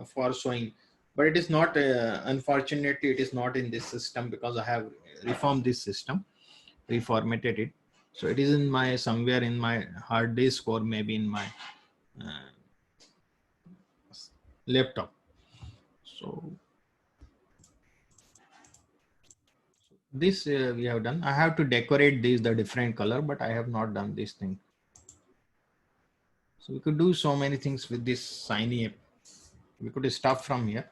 for showing, but it is not, unfortunately, it is not in this system because I have reformed this system, reformatted it. So it is in my, somewhere in my hard disk or maybe in my laptop. So this we have done. I have to decorate these the different color, but I have not done this thing. So we could do so many things with this Shiny app. We could start from here.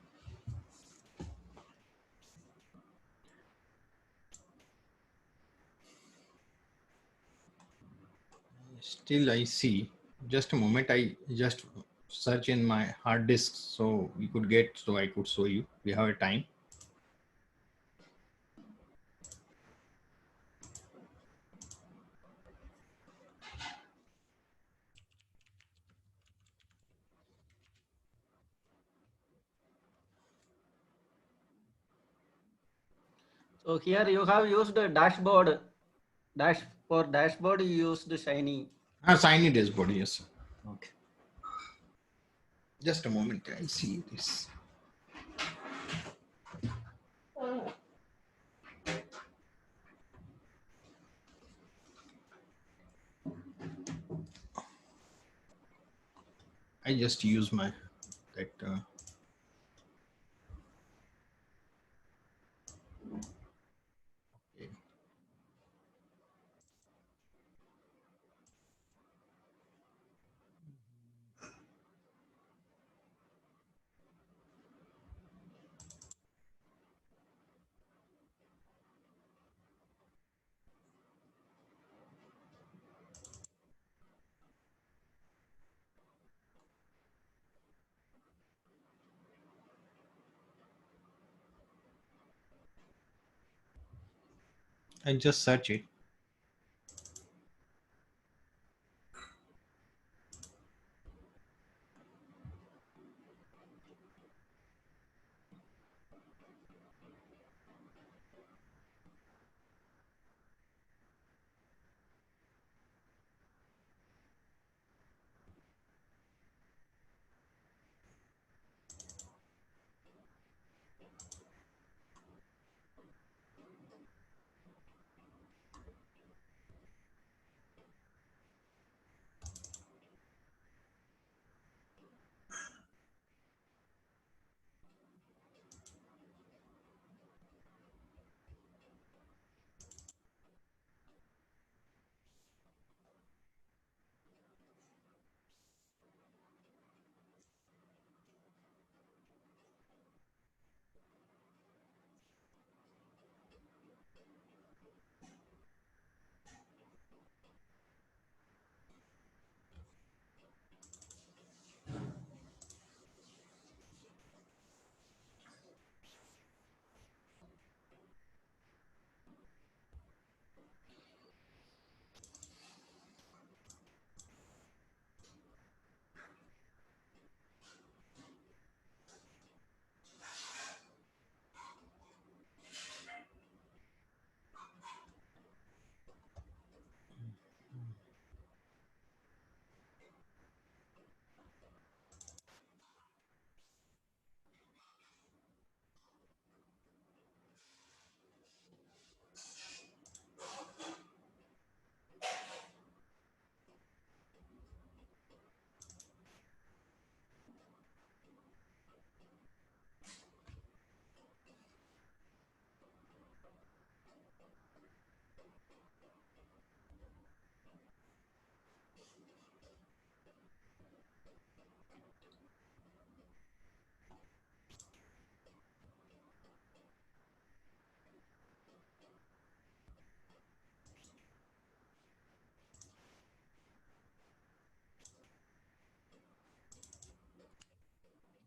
Still I see, just a moment, I just search in my hard disk so we could get, so I could show you. We have a time. So here you have used a dashboard. For dashboard, you used Shiny. Shiny dashboard, yes, sir. Okay. Just a moment, I see this. I just use my that. Okay. I just search it.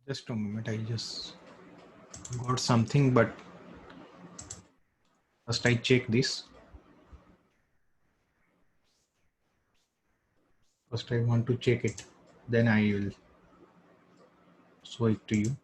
Just a moment, I just got something, but first I check this. First I want to check it, then I will show it to you.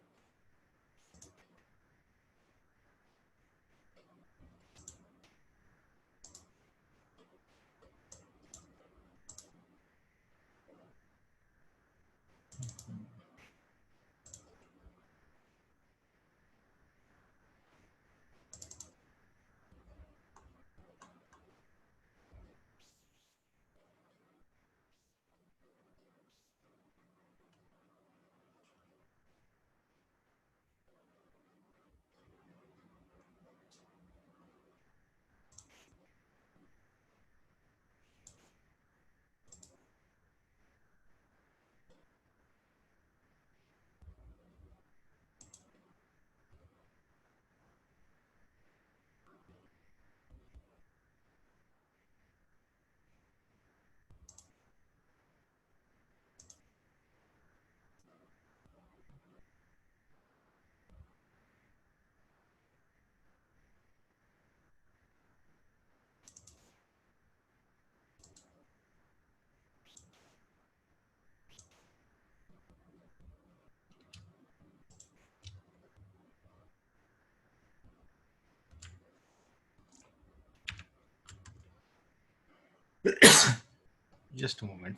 Just a moment,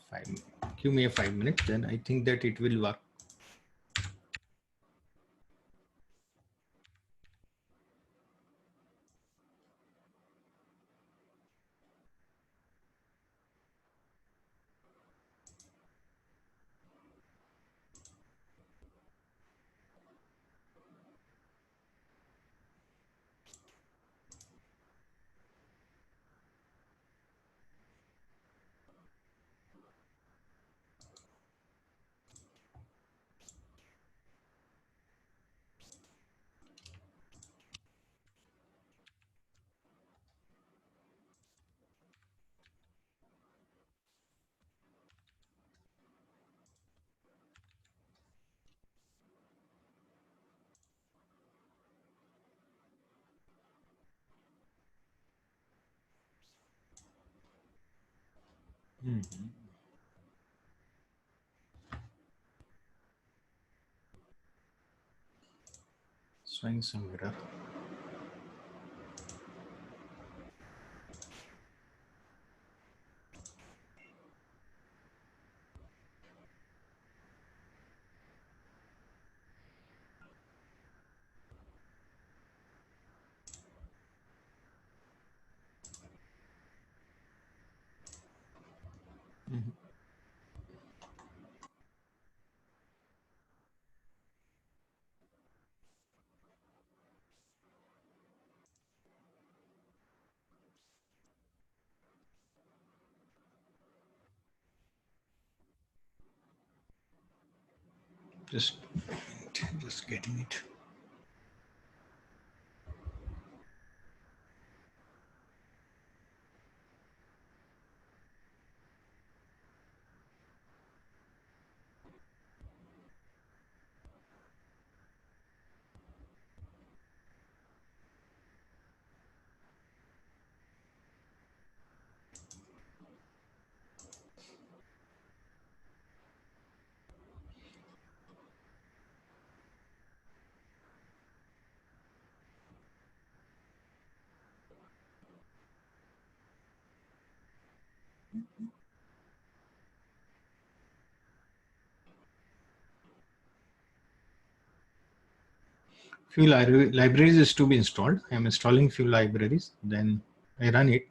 give me a 5 minutes, then I think that it will work. Showing some error. Just getting it. Few libraries is to be installed. I am installing few libraries, then I run it.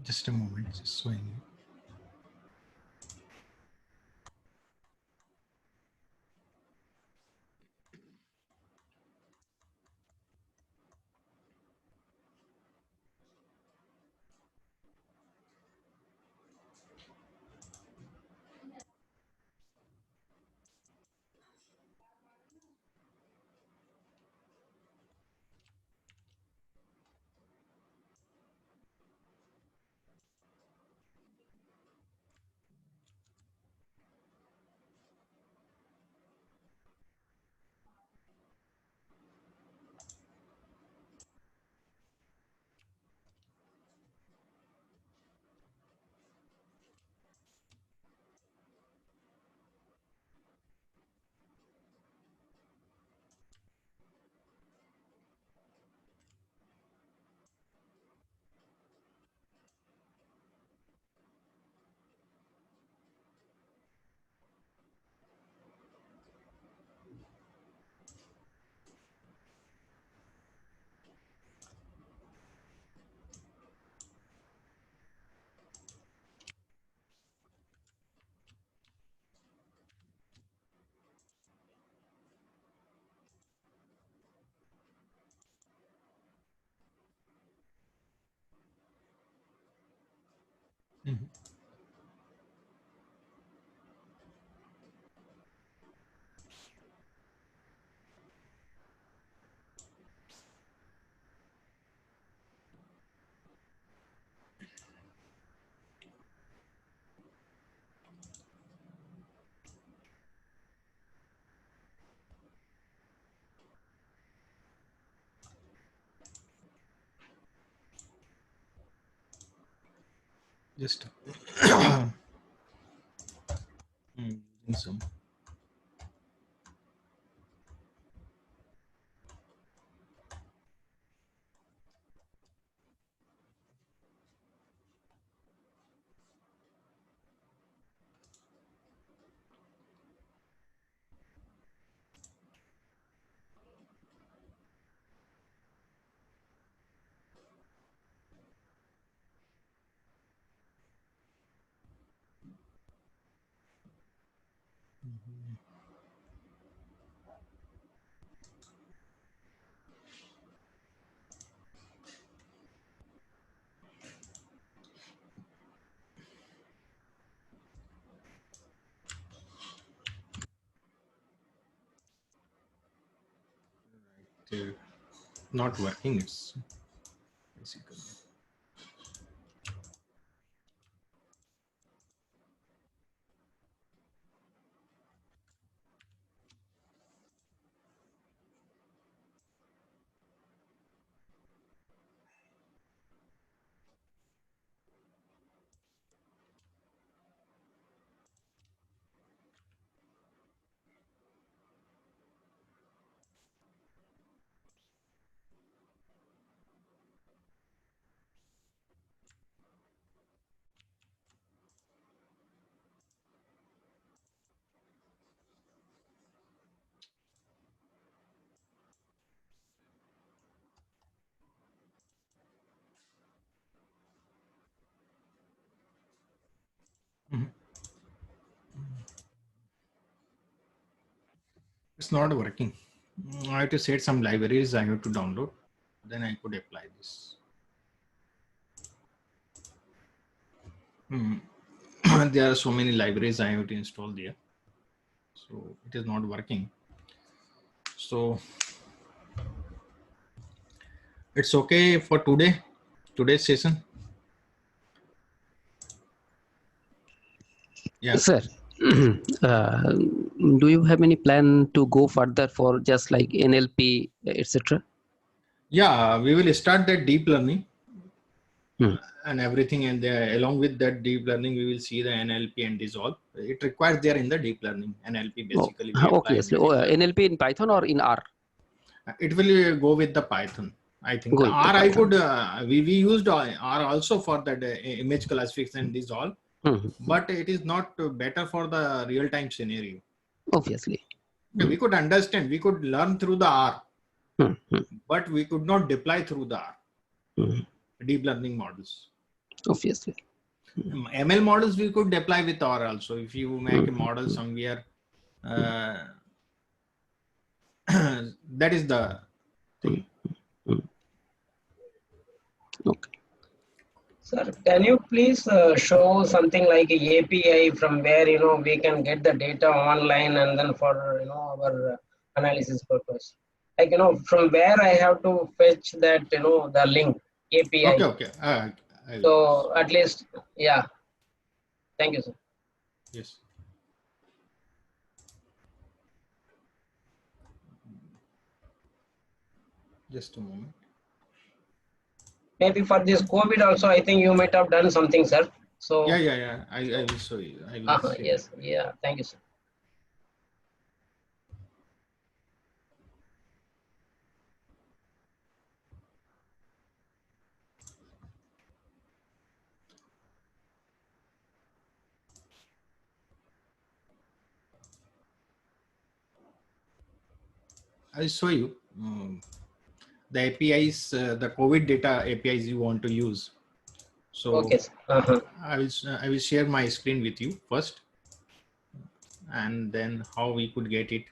Just a moment, just showing you. Mhm. Just using some. Not working. It's basically. Mhm. It's not working. I have to set some libraries I have to download. Then I could apply this. There are so many libraries I have to install there. So it is not working. So it's okay for today's session. Yeah. Sir, do you have any plan to go further for just like NLP, etc.? Yeah, we will start that deep learning Hmm. and everything. And along with that deep learning, we will see the NLP and this all. It requires there in the deep learning. NLP basically. We apply Okay, in yes. the deep learning. NLP in Python or in R? It will go with the Python. I think Go the with the R I Python. could we used R also for that image classification and this all, but it is not better for the real time scenario. Obviously. We could understand, we could learn through the R, but we could not deploy through the R deep learning models. Obviously. ML models we could deploy with R also. If you make a model somewhere, that is the thing. Okay. Sir, can you please show something like a API from where we can get the data online and then for our analysis purpose? Like from where I have to fetch that the link API. Okay, okay. So at least, yeah. Thank you, sir. Yes. Just a moment. Maybe for this COVID also, I think you might have done something, sir. So Yeah. I will show you. I will share. yes, yeah. Thank you, sir. I'll show you the APIs, the COVID data APIs you want to use. So Okay, sir. I will share my screen with you first, and then how we could get it.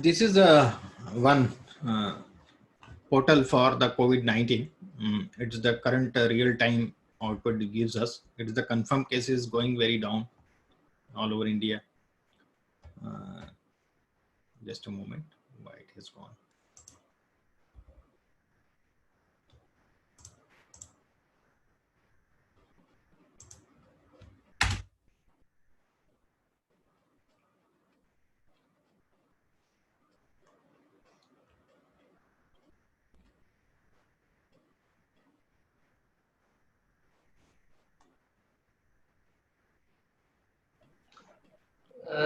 This is one portal for the COVID-19. It's the current real-time output it gives us. It's the confirmed cases going very down all over India. Just a moment. Why it has gone?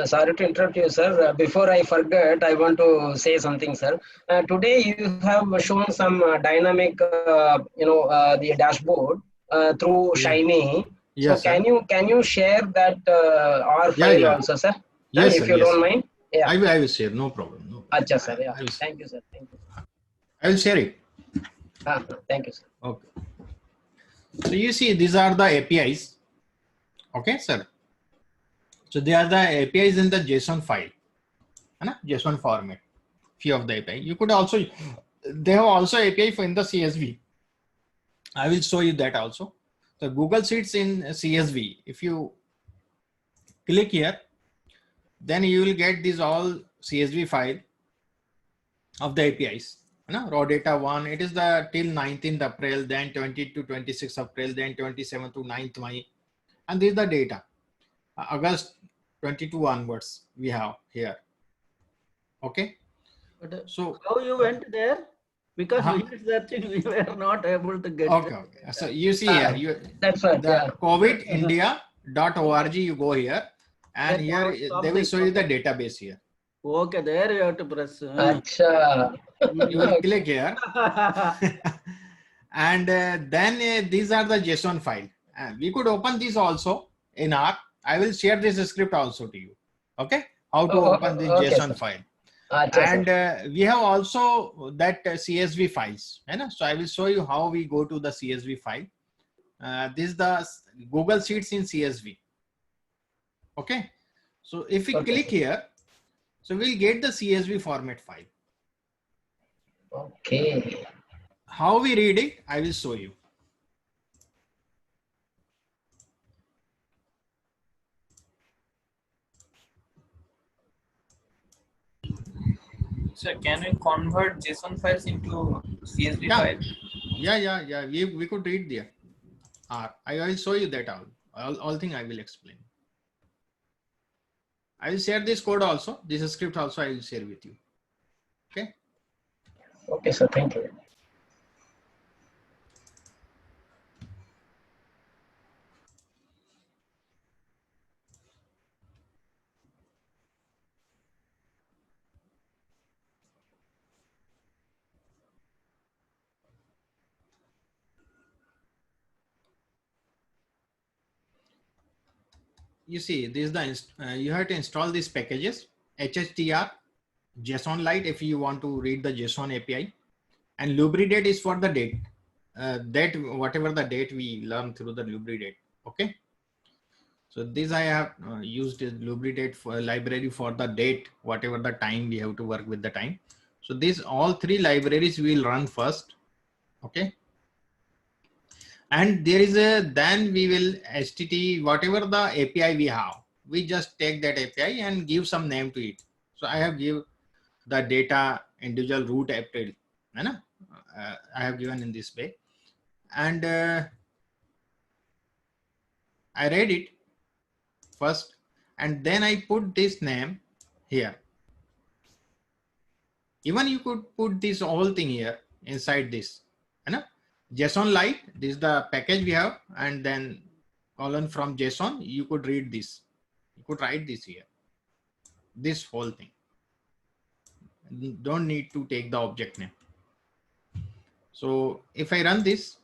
Sorry to interrupt you, sir. Before I forget, I want to say something, sir. Today you have shown some dynamic, the dashboard through Yeah. Shiny. So Yes, sir. can you share that R file Yeah. also, sir? Yes, If sir. you Yes. don't mind. Yeah. I will share. No problem. No problem. Acha, sir. Yeah. I will, Thank you, sir. Thank you. I will share it. Thank you, sir. Okay. So you see, these are the APIs. Okay, sir. So they are the APIs in the JSON file, JSON format. Few of the API. You could also, they have also API for in the CSV. I will show you that also. So Google Sheets in CSV. If you click here, then you will get these all CSV file of the APIs. Raw data 1, it is the till 19th April, then 20 to 26th April, then 27 to 9th May. And this is the data. August 22 onwards we have here. Okay. But So how you went there? Because we are searching, we were not able to get. Okay. So you see here, that's right. The Yeah. covidindia.org, you go here, and Then here stop they will this show you the process. database here. Okay, there you have to press. Acha. You will click here, and then these are the JSON file. We could open this also in R. I will share this script also to you. Okay, how to open this okay, JSON sir. file. Acha, And we have also that CSV files. So I will show you how we go to the CSV file. This is the Google Sheets in CSV. Okay. So if we click here, so we'll get the CSV format file. Okay. How we read it, I will show you. Sir, can we convert JSON files into CSV file? Yeah. We could read there. I will show you that all thing I will explain. I will share this code also. This script also I will share with you. Okay. Okay, sir. Thank you. you see, this is the you have to install these packages, HHTR, JSON Lite if you want to read the JSON API, and Lubridate is for the date, that whatever the date we learn through the Lubridate. Okay. So this I have used is Lubridate for library for the date, whatever the time we have to work with the time. So these all three libraries will run first. Okay. And there is a, then we will HTTP, whatever the API we have, we just take that API and give some name to it. So I have give the data individual root April, I have given in this way. And I read it first, and then I put this name here. Even you could put this whole thing here inside this, JSON Lite, this is the package we have, and then colon from JSON, you could read this. You could write this here, this whole thing. You don't need to take the object name. So if I run this,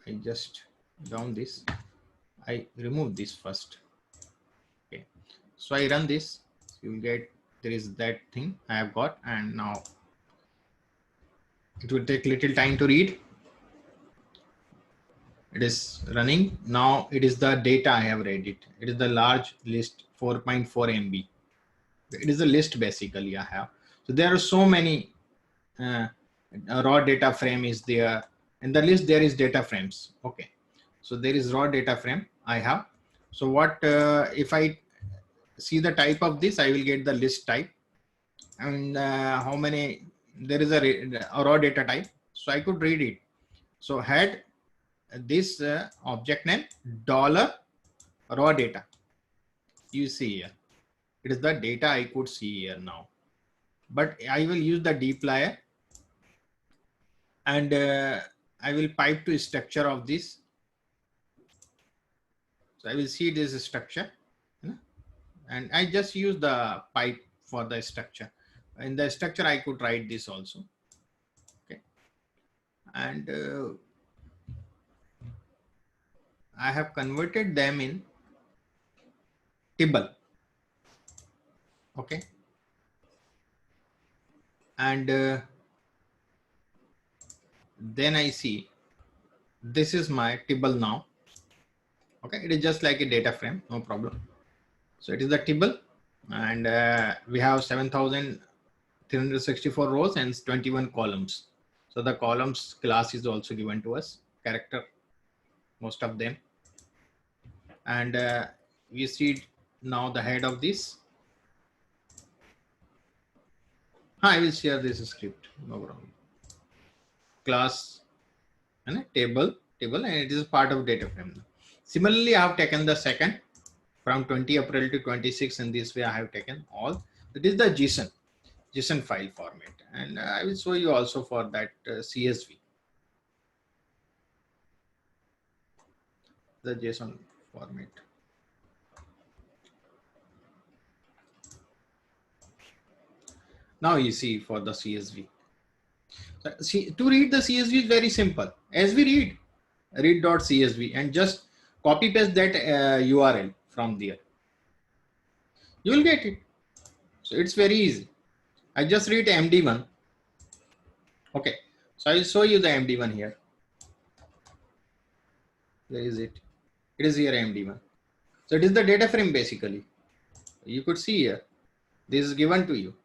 I just down this, I remove this first. Okay, so I run this, you will get, there is that thing I have got, and now it will take little time to read. It is running. Now it is the data I have read it. It is the large list 4.4 MB. It is a list basically I have. So there are so many raw data frame is there. In the list there is data frames. Okay. So there is raw data frame I have. So what if I see the type of this, I will get the list type, and how many, there is a raw data type. So I could read it. So had this object name dollar raw data. You see here, it is the data I could see here now, but I will use the dplyr, and I will pipe to structure of this. So I will see this structure, and I just use the pipe for the structure. In the structure I could write this also. Okay, and I have converted them in tibble. Okay, and then I see this is my tibble now. Okay, it is just like a data frame, no problem. So it is the tibble, and we have 7,364 rows and 21 columns. So the columns class is also given to us, character, most of them. And we see now the head of this. I will share this script, no problem. Class and a table, and it is part of data frame. Similarly, I have taken the second from 20 April to 26. In this way, I have taken all. It is the JSON file format, and I will show you also for that CSV, the JSON format. Now you see for the CSV. See, to read the CSV is very simple. As we read.csv, and just copy paste that URL from there. You will get it. So it's very easy. I just read MD1. Okay. So I will show you the MD1 here. Where is it? It is here MD1. So it is the data frame basically. You could see here. This is given to you.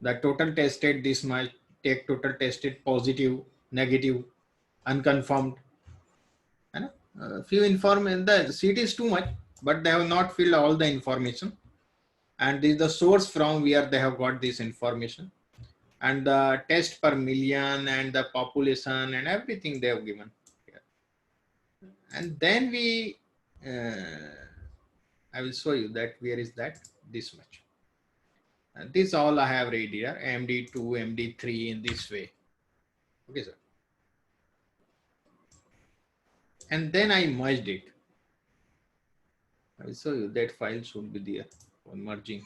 The total tested, this much, take total tested, positive, negative, unconfirmed. And few information, the seat is too much, but they have not filled all the information. And this is the source from where they have got this information. And the test per million and the population and everything they have given here. And then we, I will show you that where is that, this much. And this all I have read here, MD2, MD3 in this way. Okay, sir. And then I merged it. I will show you that file should be there for merging.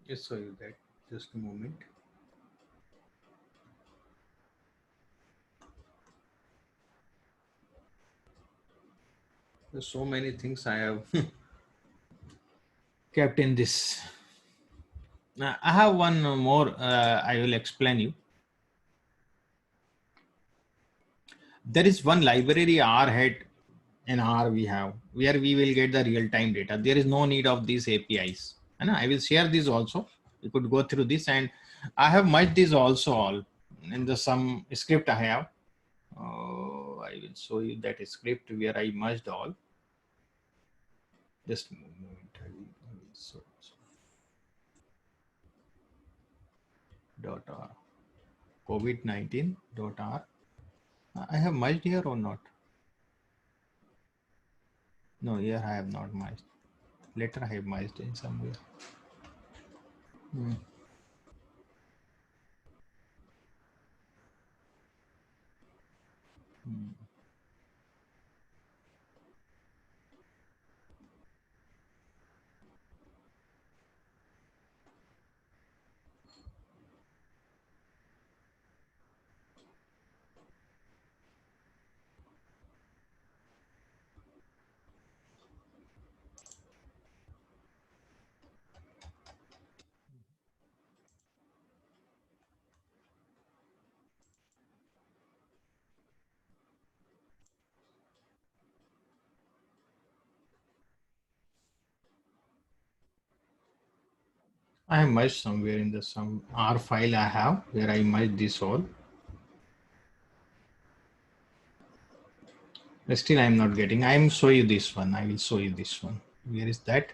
Just show you that. Just a moment. There's so many things I have kept in this. I have one more. I will explain you. There is one library R head in R we have where we will get the real-time data. There is no need of these APIs. And I will share this also. You could go through this, and I have merged this also all in the some script I have. I will show you that script where I merged all. Just a moment. I will show. .r COVID-19.r. I have merged here or not? No, here I have not merged. Later I have merged in somewhere. I have merged somewhere in the some R file I have where I merged this all. But still I am not getting. I am show you this one. I will show you this one. Where is that?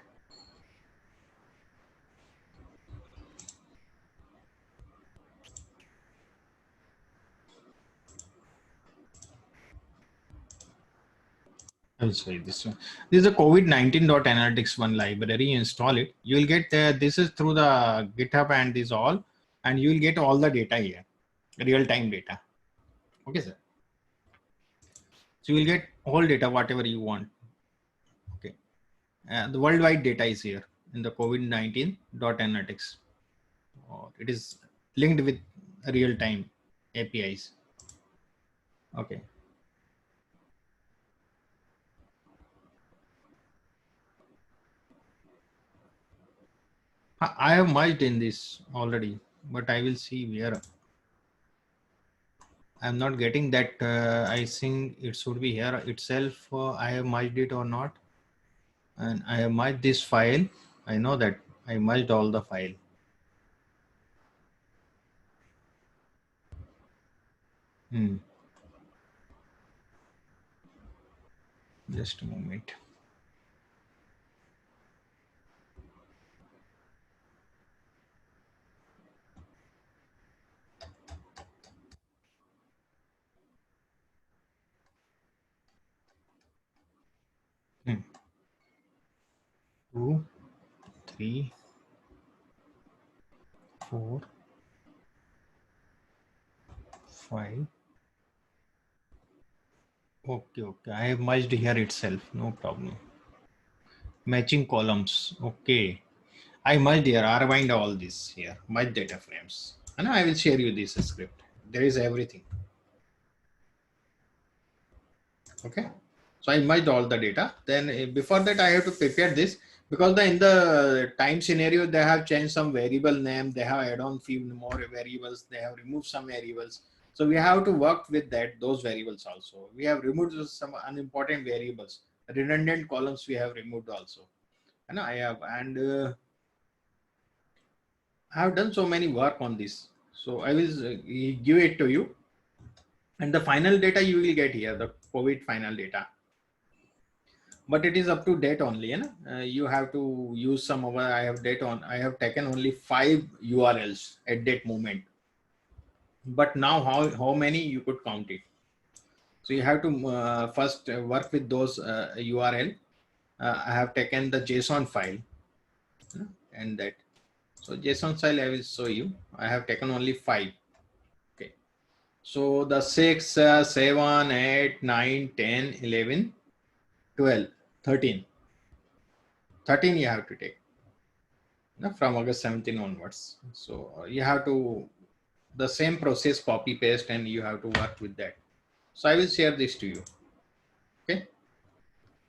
I will show you this one. This is a COVID-19.analytics one library. You install it. You will get this is through the GitHub and this all, and you will get all the data here, real-time data. Okay, sir. So you will get all data, whatever you want. Okay. The worldwide data is here in the COVID-19.analytics. It is linked with real-time APIs. Okay. I have merged in this already, but I will see where. I'm not getting that. I think it should be here itself. I have merged it or not. And I have merged this file. I know that I merged all the file. Just a moment. Two, 3, 4, 5. Okay. I have merged here itself. No problem. Matching columns. Okay. I merged here. Rewind all this here. Merge data frames. And I will share you this script. There is everything. Okay. So I merged all the data. Then before that, I have to prepare this because in the time scenario, they have changed some variable name. They have add on few more variables. They have removed some variables. So we have to work with those variables also. We have removed some unimportant variables. Redundant columns we have removed also. And I have done so many work on this. So I will give it to you. And the final data you will get here, the COVID final data. But it is up to date only. You have to use some of I have taken only 5 URLs at that moment. But now how many you could count it. So you have to first work with those URL. I have taken the JSON file and that. So JSON file I will show you. I have taken only 5. Okay. So the 6, 7, 8, 9, 10, 11, 12, 13. 13 you have to take. from August 17 onwards. So you have to the same process, copy paste, and you have to work with that. So I will share this to you. Okay.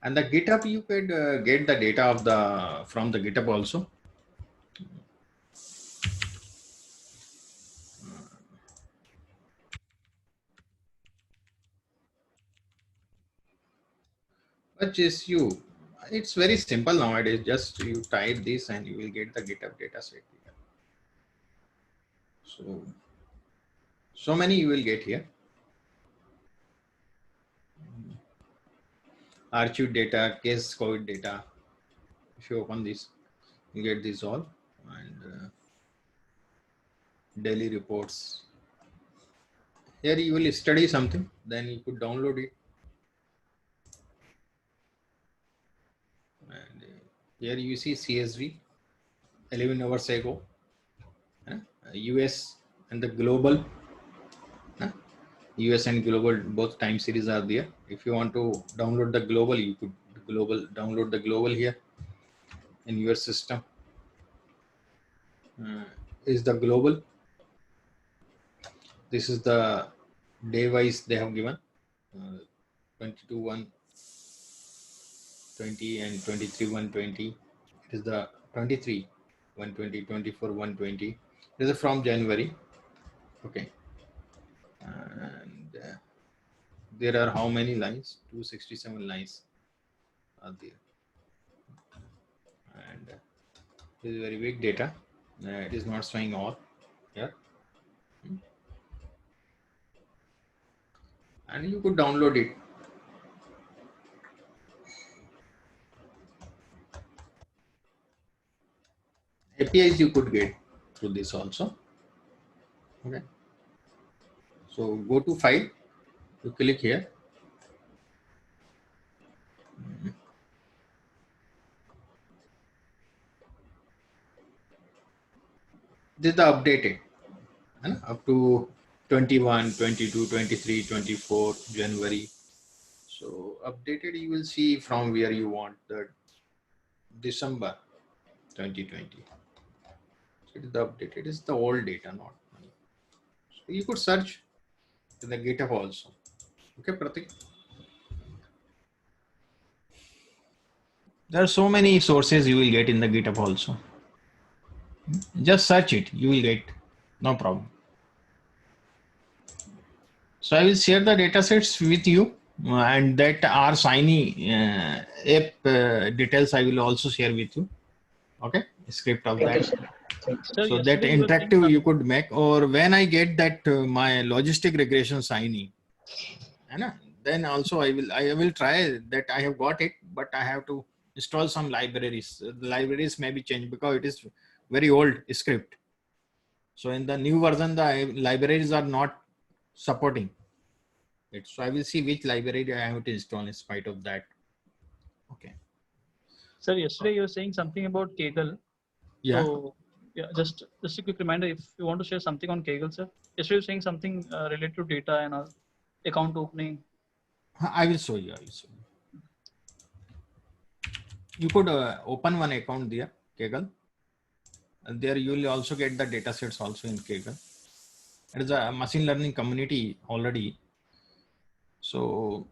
And the GitHub, you could get the data of the from the GitHub also. But just you, it's very simple nowadays. Just you type this and you will get the GitHub data set. So many you will get here. Archive data, case COVID data. If you open this, you get this all, and daily reports. Here you will study something, then you could download it. And here you see CSV 11 hours ago, US and the global. US and global both time series are there. If you want to download the global, you could download the global here in your system. Is the global. This is the day wise they have given 22 120 and 23 120. It is the 23 120, 24 120. This is from January. Okay. And there are how many lines? 267 lines are there. And this is very big data. It is not showing all here. And you could download it. APIs you could get through this also. Okay. So go to file, you click here. This is the updated up to 21, 22, 23, 24 January. So updated you will see from where you want the December 2020. So it is the updated. It is the old data, not money. So you could search in the GitHub also. Okay, Pratik. There are so many sources you will get in the GitHub also. Just search it, you will get, no problem. So I will share the datasets with you, and that are Shiny app details I will also share with you. Okay, script of that. So that interactive you could make, or when I get that my logistic regression Shiny, then also I will try that. I have got it, but I have to install some libraries. The libraries may be changed because it is very old script. So in the new version, the libraries are not supporting it. So I will see which library I have to install in spite of that. Okay. Sir, yesterday you were saying something about Kaggle. Yeah. So yeah, just a quick reminder, if you want to share something on Kaggle, sir. Yesterday you were saying something related to data and account opening. I will show you. You could open one account there, Kaggle. And there you will also get the data sets also in Kaggle. It is a machine learning community already. So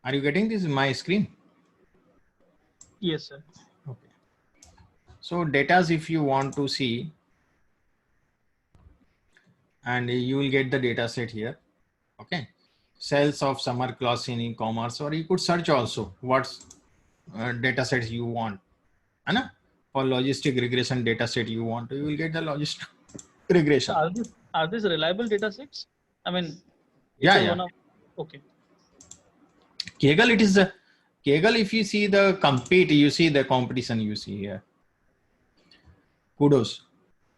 are you getting this in my screen? Yes, sir. Okay. So data, if you want to see, and you will get the data set here. Okay. Sales of summer class in e-commerce, or you could search also what data sets you want. For logistic regression data set you want, you will get the logistic regression. Are these reliable data sets? I mean, yeah. Okay. Kaggle, it is a Kaggle. If you see the you see the competition, you see here. Kudos,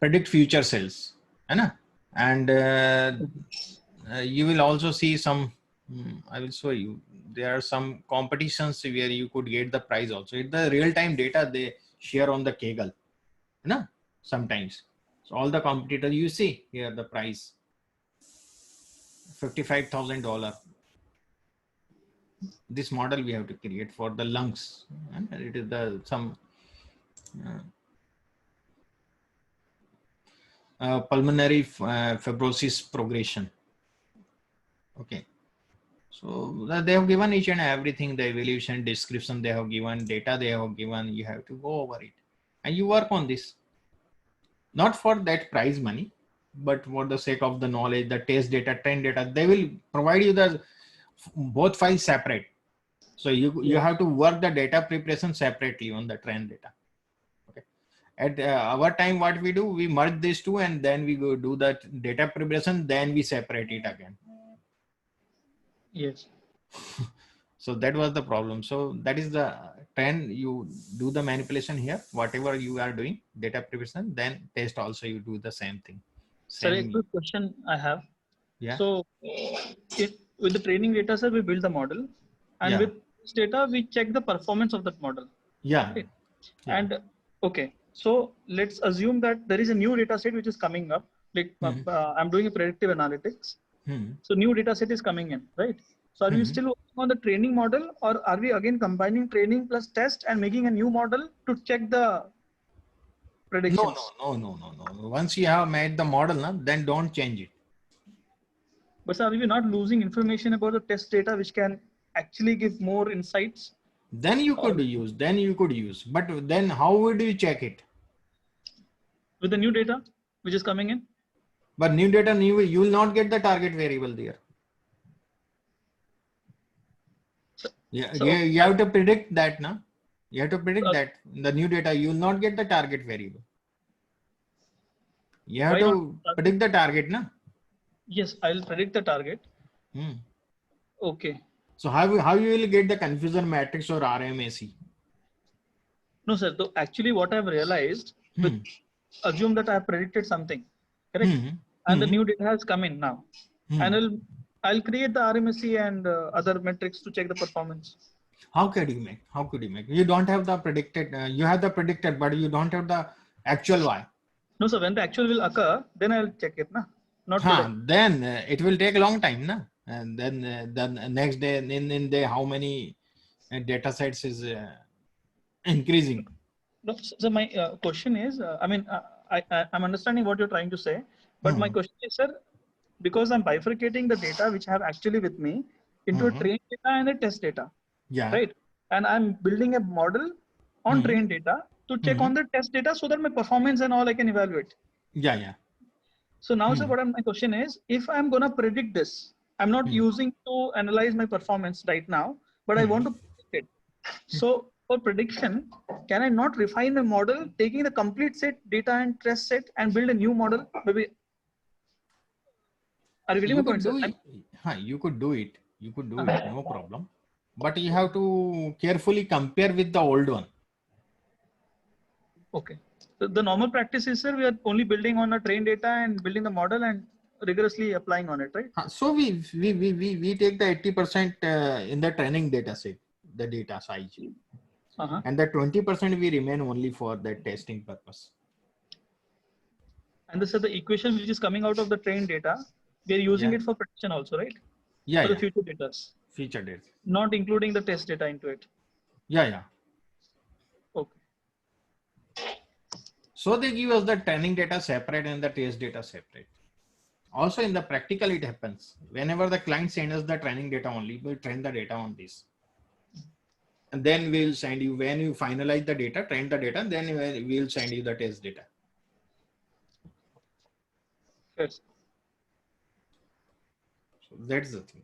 predict future sales, and you will also see some. I will show you. There are some competitions where you could get the price also. It's the real-time data they share on the Kaggle, sometimes. So all the competitors you see here the price, $55,000. This model we have to create for the lungs, and it is the some pulmonary fibrosis progression. Okay. So they have given each and everything, the evaluation description they have given, data they have given, you have to go over it and you work on this. Not for that prize money, but for the sake of the knowledge, the test data, trend data, they will provide you the both files separate. So you have to work the data preparation separately on the trend data. Okay. At our time, what we do, we merge these two and then we go do the data preparation, then we separate it again. Yes. So that was the problem. So that is the trend. You do the manipulation here, whatever you are doing, data preparation, then test also you do the same thing. Sir, a quick question I have. Yeah. So with the training data, sir, we build the model, and with this data, we check the performance of that model. Yeah. Okay. And okay, so let's assume that there is a new data set which is coming up. Like I'm doing a predictive analytics. So new data set is coming in, right? So are we still working on the training model, or are we again combining training plus test and making a new model to check the predictions? No. Once you have made the model, then don't change it. But sir, are we not losing information about the test data which can actually give more insights? Then you could use. But then how would you check it? With the new data which is coming in? But new data, you will not get the target variable there. You have to predict that, na? You have to predict that the new data, you will not get the target variable. You have to predict the target, na? Yes, I'll predict the target. Okay. So how you will get the confusion matrix or RMAC? No, sir. So actually, what I've realized, assume that I have predicted something, correct? And the new data has come in now, and I'll create the RMSE and other metrics to check the performance. How could you make? You don't have the predicted. You have the predicted, but you don't have the actual Y. No, sir. When the actual will occur, then I'll check it, na? Not today. Then it will take a long time, na? And then next day, in day, how many data sets is increasing? No, so my question is, I'm understanding what you're trying to say, but my question is, sir, because I'm bifurcating the data which I have actually with me into a trained data and a test data, right? And I'm building a model on trained data to check on the test data so that my performance and all I can evaluate. So now, sir, my question is, if I'm going to predict this, I'm not using to analyze my performance right now, but I want to predict it. So for prediction, can I not refine my model, taking the complete set data and test set and build a new model? Maybe. Are you getting my point, sir? You could do it. No problem. But you have to carefully compare with the old one. Okay. So the normal practice is, sir, we are only building on a trained data and building the model and rigorously applying on it, right? So we take the 80% in the training data set, the data size. And the 20% we remain only for the testing purpose. And this is the equation which is coming out of the trained data. We are using it for prediction also, right? For the future data. Future data. Not including the test data into it. Okay. So they give us the training data separate and the test data separate. Also in the practical, it happens. Whenever the client sends us the training data only, we'll train the data on this. And then we'll send you, when you finalize the data, train the data, then we'll send you the test data. Yes. So that's the thing.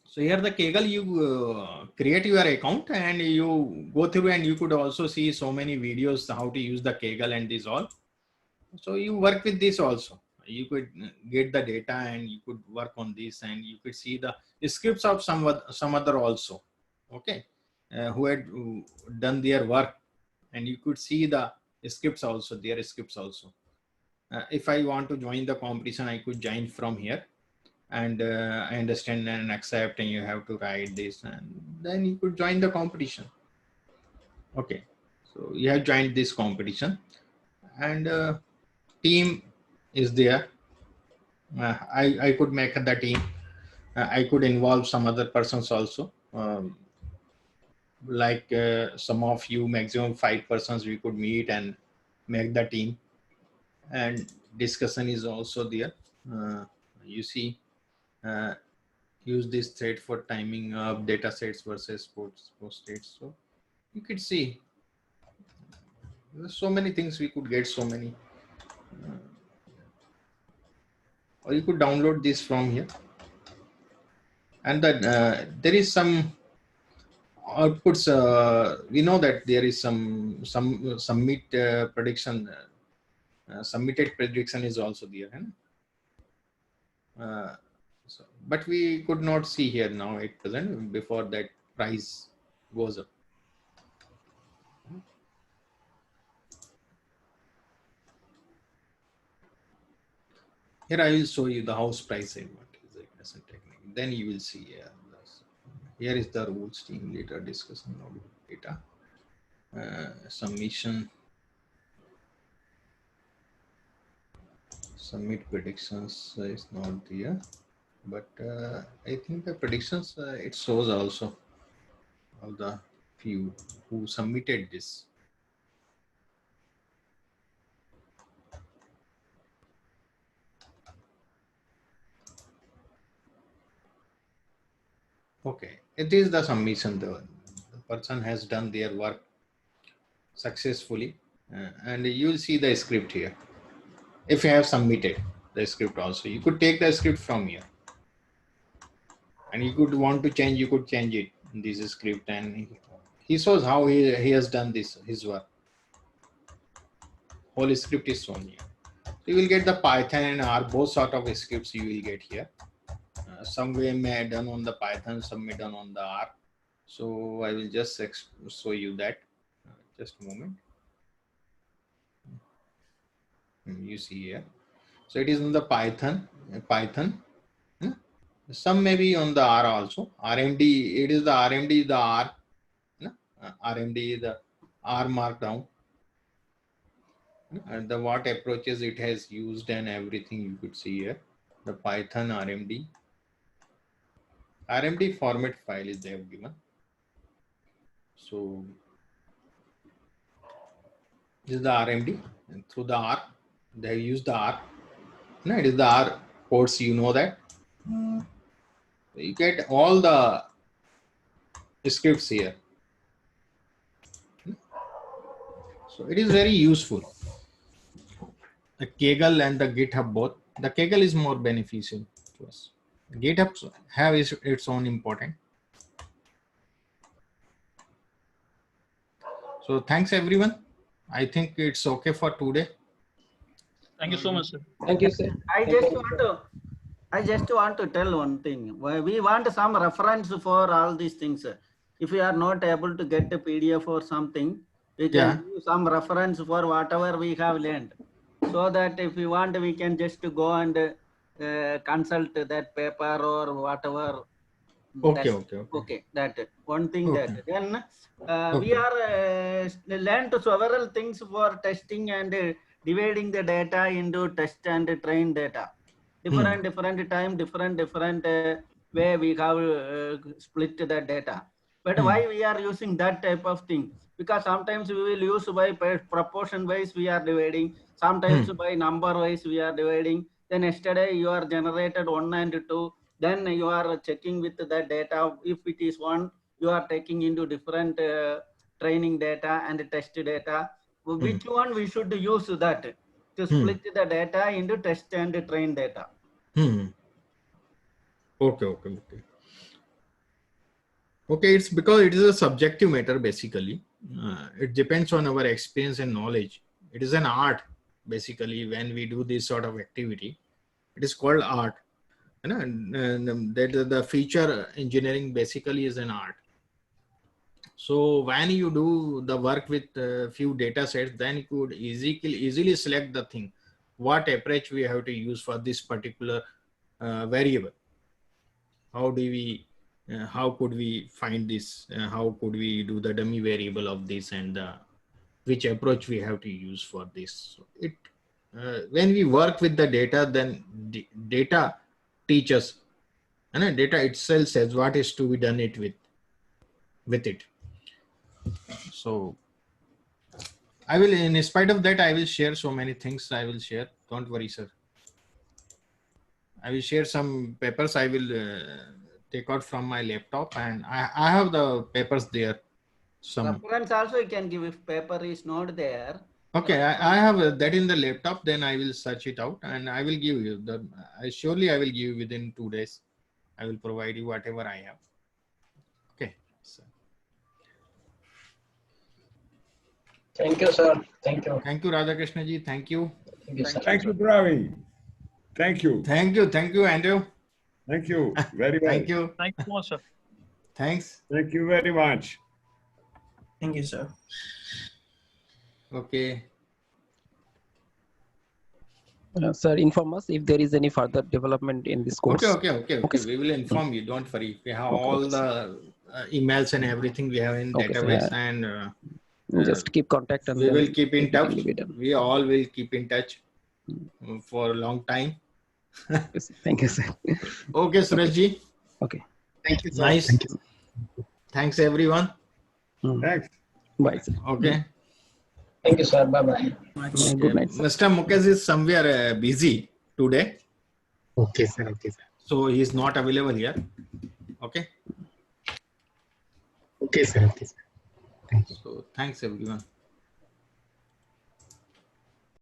So here the Kaggle, you create your account and you go through, and you could also see so many videos how to use the Kaggle and this all. So you work with this also. You could get the data and you could work on this, and you could see the scripts of some other also, okay, who had done their work, and you could see the scripts also, their scripts also. If I want to join the competition, I could join from here, and I understand and accept, and you have to write this, and then you could join the competition. Okay, so you have joined this competition, and team is there. I could make the team. I could involve some other persons also. Like some of you, maximum 5 persons we could meet and make the team, and discussion is also there. You see, use this thread for timing of data sets versus post states. So you could see there's so many things we could get, so many. Or you could download this from here. And that there is some outputs. We know that there is some submit prediction. Submitted prediction is also there. So, but we could not see here now at present. Before that price goes up. Here I will show you the house price and what is the investment technique. Then you will see here is the rules team later discussion of data. Submission, submit predictions is not there, but I think the predictions it shows also all the few who submitted this. Okay, it is the submission. The person has done their work successfully, and you will see the script here. If you have submitted the script also, you could take the script from here, and you could want to change, you could change it in this script, and he shows how he has done this, his work. Whole script is shown here. So you will get the Python and R, both sort of scripts you will get here. Some way may done on the Python, some may done on the R. So I will just show you that. Just a moment. You see here. So it is on the Python. Some may be on the R also. RMD, it is the RMD, the R. RMD, the R markdown. And the what approaches it has used and everything you could see here. The Python RMD. RMD format file is they have given. So this is the RMD, and through the R, they have used the R. No, it is the R ports, you know that. You get all the scripts here. So it is very useful. The Kaggle and the GitHub both. The Kaggle is more beneficial to us. GitHub have its own important. So thanks everyone. I think it's okay for today. Thank you so much, sir. Thank you, sir. I just want to tell one thing. We want some reference for all these things. If we are not able to get a PDF or something, we can give some reference for whatever we have learned. So that if we want, we can just go and consult that paper or whatever. Okay, that one thing that then we are learned several things for testing and dividing the data into test and train data. Different time, different way we have split the data. But why we are using that type of thing? Because sometimes we will use by proportion wise we are dividing, sometimes by number wise we are dividing. Then yesterday you are generated 1 and 2. Then you are checking with the data. If it is 1, you are taking into different training data and test data. Which one we should use that to split the data into test and train data? Okay, it's because it is a subjective matter basically. It depends on our experience and knowledge. It is an art basically when we do this sort of activity. It is called art. And that the feature engineering basically is an art. So when you do the work with a few data sets, then you could easily select the thing, what approach we have to use for this particular variable. How could we find this? How could we do the dummy variable of this, and which approach we have to use for this? So when we work with the data, then the data teaches, and data itself says what is to be done with it. So I will, in spite of that, I will share so many things. I will share. Don't worry, sir. I will share some papers. I will take out from my laptop, and I have the papers there. Some. Reference also you can give if paper is not there. Okay, I have that in the laptop. Then I will search it out, and I will give you the. Surely I will give you within 2 days. I will provide you whatever I have. Okay. So. Thank you, sir. Thank you. Thank you, Radhakrishna ji. Thank you. Thank you, sir. Thank you, Praveen. Thank you. Thank you. Thank you, Andrew. Thank you very much. Thank you. Thank you so much, sir. Thanks. Thank you very much. Thank you, sir. Okay. Sir, inform us if there is any further development in this course. Okay. Okay, sir. We will inform you. Don't worry. We have Okay, all okay, the emails and everything we have in Okay, sir. database, and Just keep contact and we then will keep in touch. it will be done. We all will keep in touch for a long time. Yes, thank you, sir. Okay, Surajji. Okay. Thank you, sir. Nice. Thank you. Thanks, everyone. Thanks. Bye, sir. Okay. Thank you, sir. Bye-bye. Good night, sir. Mr. Mukesh is somewhere busy today, Okay, sir. Okay, sir. so he is not available here. Okay. Okay, sir. Okay, sir. Thank you. So thanks, everyone.